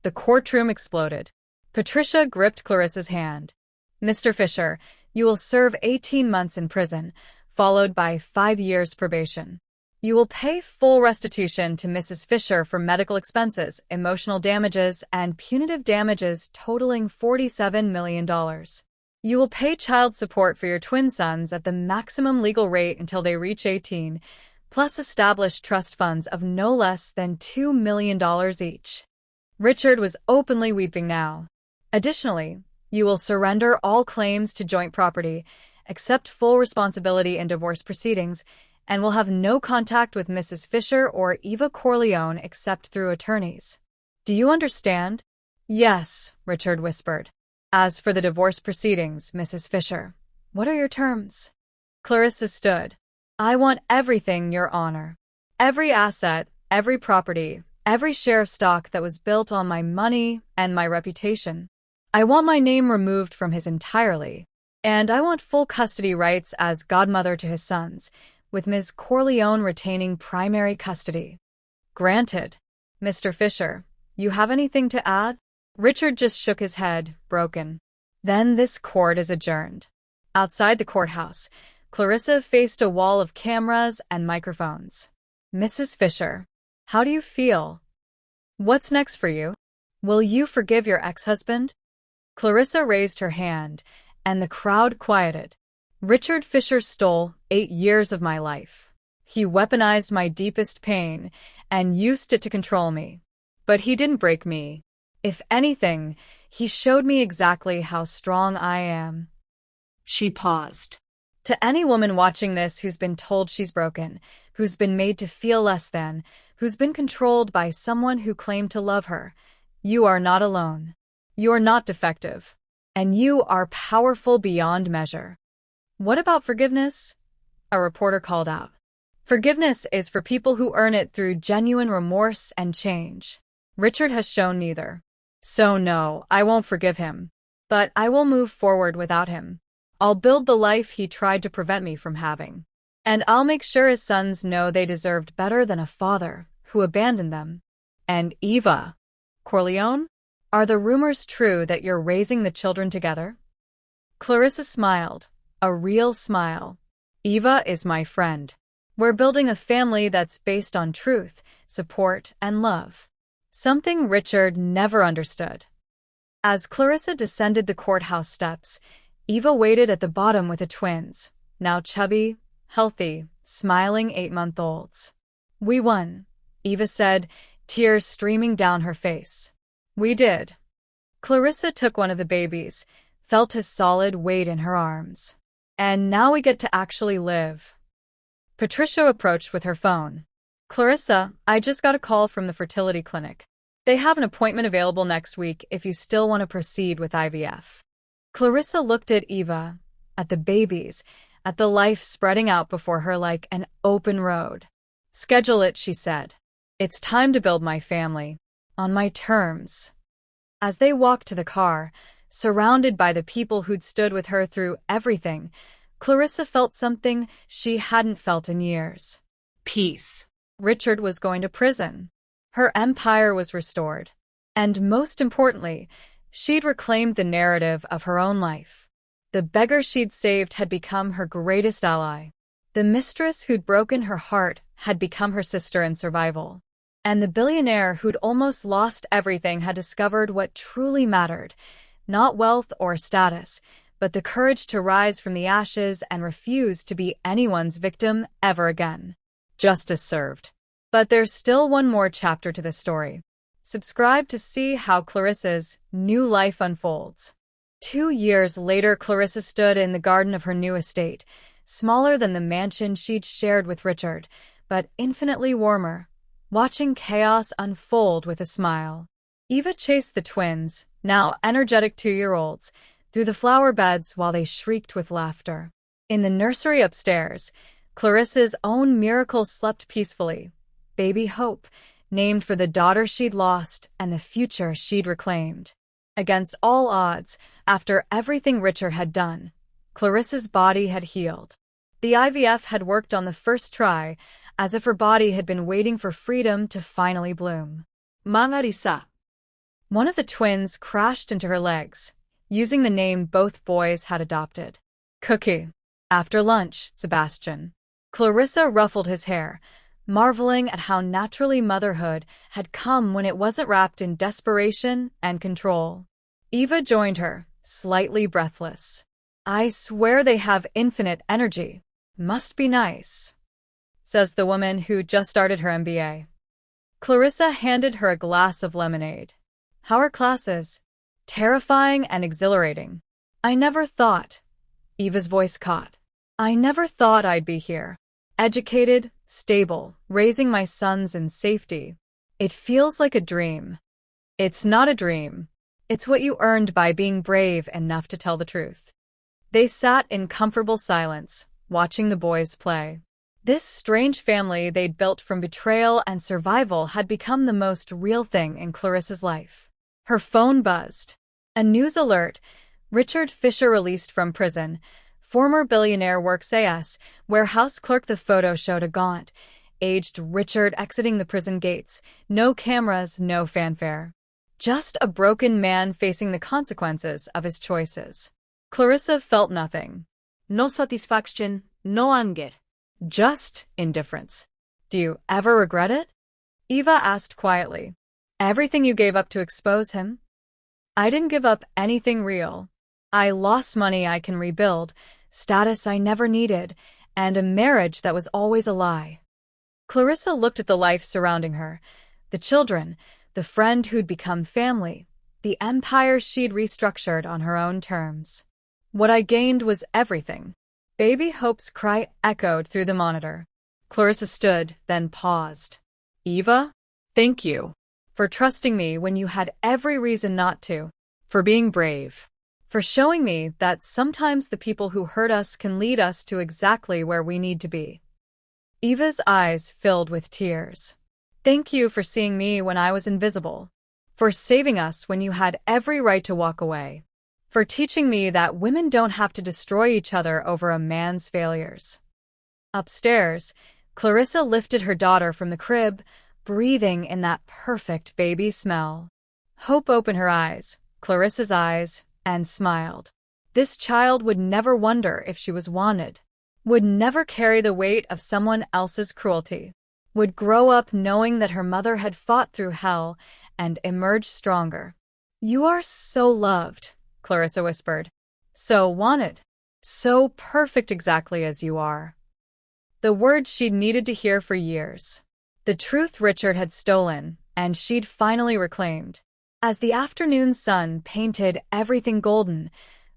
The courtroom exploded. Patricia gripped Clarissa's hand. "Mr. Fisher, you will serve 18 months in prison, followed by 5 years probation. You will pay full restitution to Mrs. Fisher for medical expenses, emotional damages, and punitive damages totaling $47 million. You will pay child support for your twin sons at the maximum legal rate until they reach 18, plus establish trust funds of no less than $2 million each." Richard was openly weeping now. "Additionally, you will surrender all claims to joint property, accept full responsibility in divorce proceedings, and will have no contact with Mrs. Fisher or Eva Corleone except through attorneys. Do you understand?" "Yes," Richard whispered. "As for the divorce proceedings, Mrs. Fisher, what are your terms?" Clarissa stood. "I want everything, Your Honor. Every asset, every property, every share of stock that was built on my money and my reputation. I want my name removed from his entirely, and I want full custody rights as godmother to his sons, with Ms. Corleone retaining primary custody." "Granted." "Mr. Fisher, you have anything to add?" Richard just shook his head, broken. Then this court is adjourned. Outside the courthouse, Clarissa faced a wall of cameras and microphones. Mrs. Fisher, how do you feel? What's next for you? Will you forgive your ex-husband? Clarissa raised her hand, and the crowd quieted. Richard Fisher stole 8 years of my life. He weaponized my deepest pain and used it to control me. But he didn't break me. If anything, he showed me exactly how strong I am.
She paused.
To any woman watching this who's been told she's broken, who's been made to feel less than, who's been controlled by someone who claimed to love her, you are not alone. You are not defective. And you are powerful beyond measure. What about forgiveness? A reporter called out. Forgiveness is for people who earn it through genuine remorse and change. Richard has shown neither. So no, I won't forgive him. But I will move forward without him. I'll build the life he tried to prevent me from having. And I'll make sure his sons know they deserved better than a father who abandoned them. And Eva Corleone? Are the rumors true that you're raising the children together? Clarissa smiled, a real smile. Eva is my friend. We're building a family that's based on truth, support, and love. Something Richard never understood. As Clarissa descended the courthouse steps, Eva waited at the bottom with the twins, now chubby, healthy, smiling 8-month-olds. We won, Eva said, tears streaming down her face. We did. Clarissa took one of the babies, felt his solid weight in her arms. And now we get to actually live. Patricia approached with her phone. Clarissa, I just got a call from the fertility clinic. They have an appointment available next week if you still want to proceed with IVF. Clarissa looked at Eva, at the babies, at the life spreading out before her like an open road. Schedule it, she said. It's time to build my family. On my terms. As they walked to the car, surrounded by the people who'd stood with her through everything, Clarissa felt something she hadn't felt in years.
Peace.
Richard was going to prison. Her empire was restored. And most importantly, she'd reclaimed the narrative of her own life. The beggar she'd saved had become her greatest ally. The mistress who'd broken her heart had become her sister in survival. And the billionaire who'd almost lost everything had discovered what truly mattered, not wealth or status, but the courage to rise from the ashes and refuse to be anyone's victim ever again. Justice served. But there's still one more chapter to the story. Subscribe to see how Clarissa's new life unfolds. 2 years later, Clarissa stood in the garden of her new estate, smaller than the mansion she'd shared with Richard, but infinitely warmer, watching chaos unfold with a smile. Eva chased the twins, now energetic 2-year-olds, through the flower beds while they shrieked with laughter. In the nursery upstairs, Clarissa's own miracle slept peacefully. Baby Hope, named for the daughter she'd lost and the future she'd reclaimed. Against all odds, after everything Richard had done, Clarissa's body had healed. The IVF had worked on the first try, as if her body had been waiting for freedom to finally bloom.
Marisa.
One of the twins crashed into her legs, using the name both boys had adopted. Cookie. After lunch, Sebastian. Clarissa ruffled his hair, marveling at how naturally motherhood had come when it wasn't wrapped in desperation and control. Eva joined her, slightly breathless. I swear they have infinite energy. Must be nice, says the woman who just started her MBA. Clarissa handed her a glass of lemonade. How are classes? Terrifying and exhilarating. I never thought. Eva's voice caught. I never thought I'd be here. Educated, stable, raising my sons in safety. It feels like a dream. It's not a dream. It's what you earned by being brave enough to tell the truth. They sat in comfortable silence, watching the boys play. This strange family they'd built from betrayal and survival had become the most real thing in Clarissa's life. Her phone buzzed. A news alert. Richard Fisher released from prison. Former billionaire works AS, warehouse clerk. The photo showed a gaunt, aged Richard exiting the prison gates. No cameras, no fanfare. Just a broken man facing the consequences of his choices. Clarissa felt nothing.
No satisfaction, no anger.
Just indifference. Do you ever regret it? Eva asked quietly. Everything you gave up to expose him? I didn't give up anything real. I lost money I can rebuild, status I never needed, and a marriage that was always a lie. Clarissa looked at the life surrounding her, the children, the friend who'd become family, the empire she'd restructured on her own terms. What I gained was everything. Baby Hope's cry echoed through the monitor. Clarissa stood, then paused. Eva, thank you. For trusting me when you had every reason not to. For being brave. For showing me that sometimes the people who hurt us can lead us to exactly where we need to be. Eva's eyes filled with tears. Thank you for seeing me when I was invisible. For saving us when you had every right to walk away. For teaching me that women don't have to destroy each other over a man's failures. Upstairs, Clarissa lifted her daughter from the crib, breathing in that perfect baby smell. Hope opened her eyes, Clarissa's eyes, and smiled. This child would never wonder if she was wanted, would never carry the weight of someone else's cruelty, would grow up knowing that her mother had fought through hell and emerged stronger. You are so loved, Clarissa whispered. So wanted. So perfect exactly as you are. The words she'd needed to hear for years. The truth Richard had stolen, and she'd finally reclaimed. As the afternoon sun painted everything golden,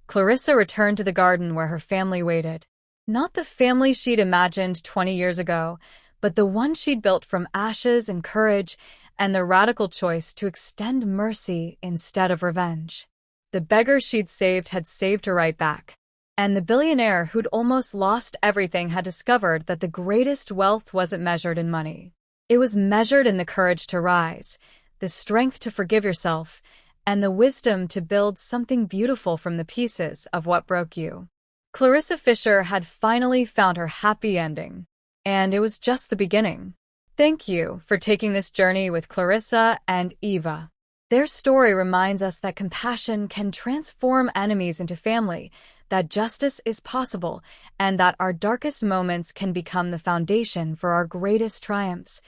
Clarissa returned to the garden where her family waited. Not the family she'd imagined 20 years ago, but the one she'd built from ashes and courage and the radical choice to extend mercy instead of revenge. The beggar she'd saved had saved her right back. And the billionaire who'd almost lost everything had discovered that the greatest wealth wasn't measured in money. It was measured in the courage to rise, the strength to forgive yourself, and the wisdom to build something beautiful from the pieces of what broke you. Clarissa Fisher had finally found her happy ending. And it was just the beginning. Thank you for taking this journey with Clarissa and Eva. Their story reminds us that compassion can transform enemies into family, that justice is possible, and that our darkest moments can become the foundation for our greatest triumphs.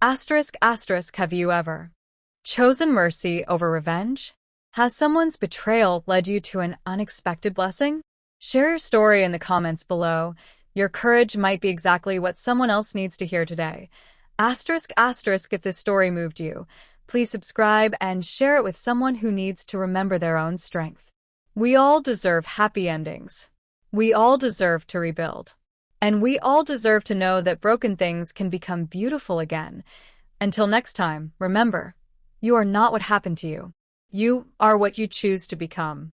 Asterisk, asterisk, have you ever chosen mercy over revenge? Has someone's betrayal led you to an unexpected blessing? Share your story in the comments below. Your courage might be exactly what someone else needs to hear today. Asterisk, asterisk, if this story moved you, please subscribe and share it with someone who needs to remember their own strength. We all deserve happy endings. We all deserve to rebuild. And we all deserve to know that broken things can become beautiful again. Until next time, remember, you are not what happened to you. You are what you choose to become.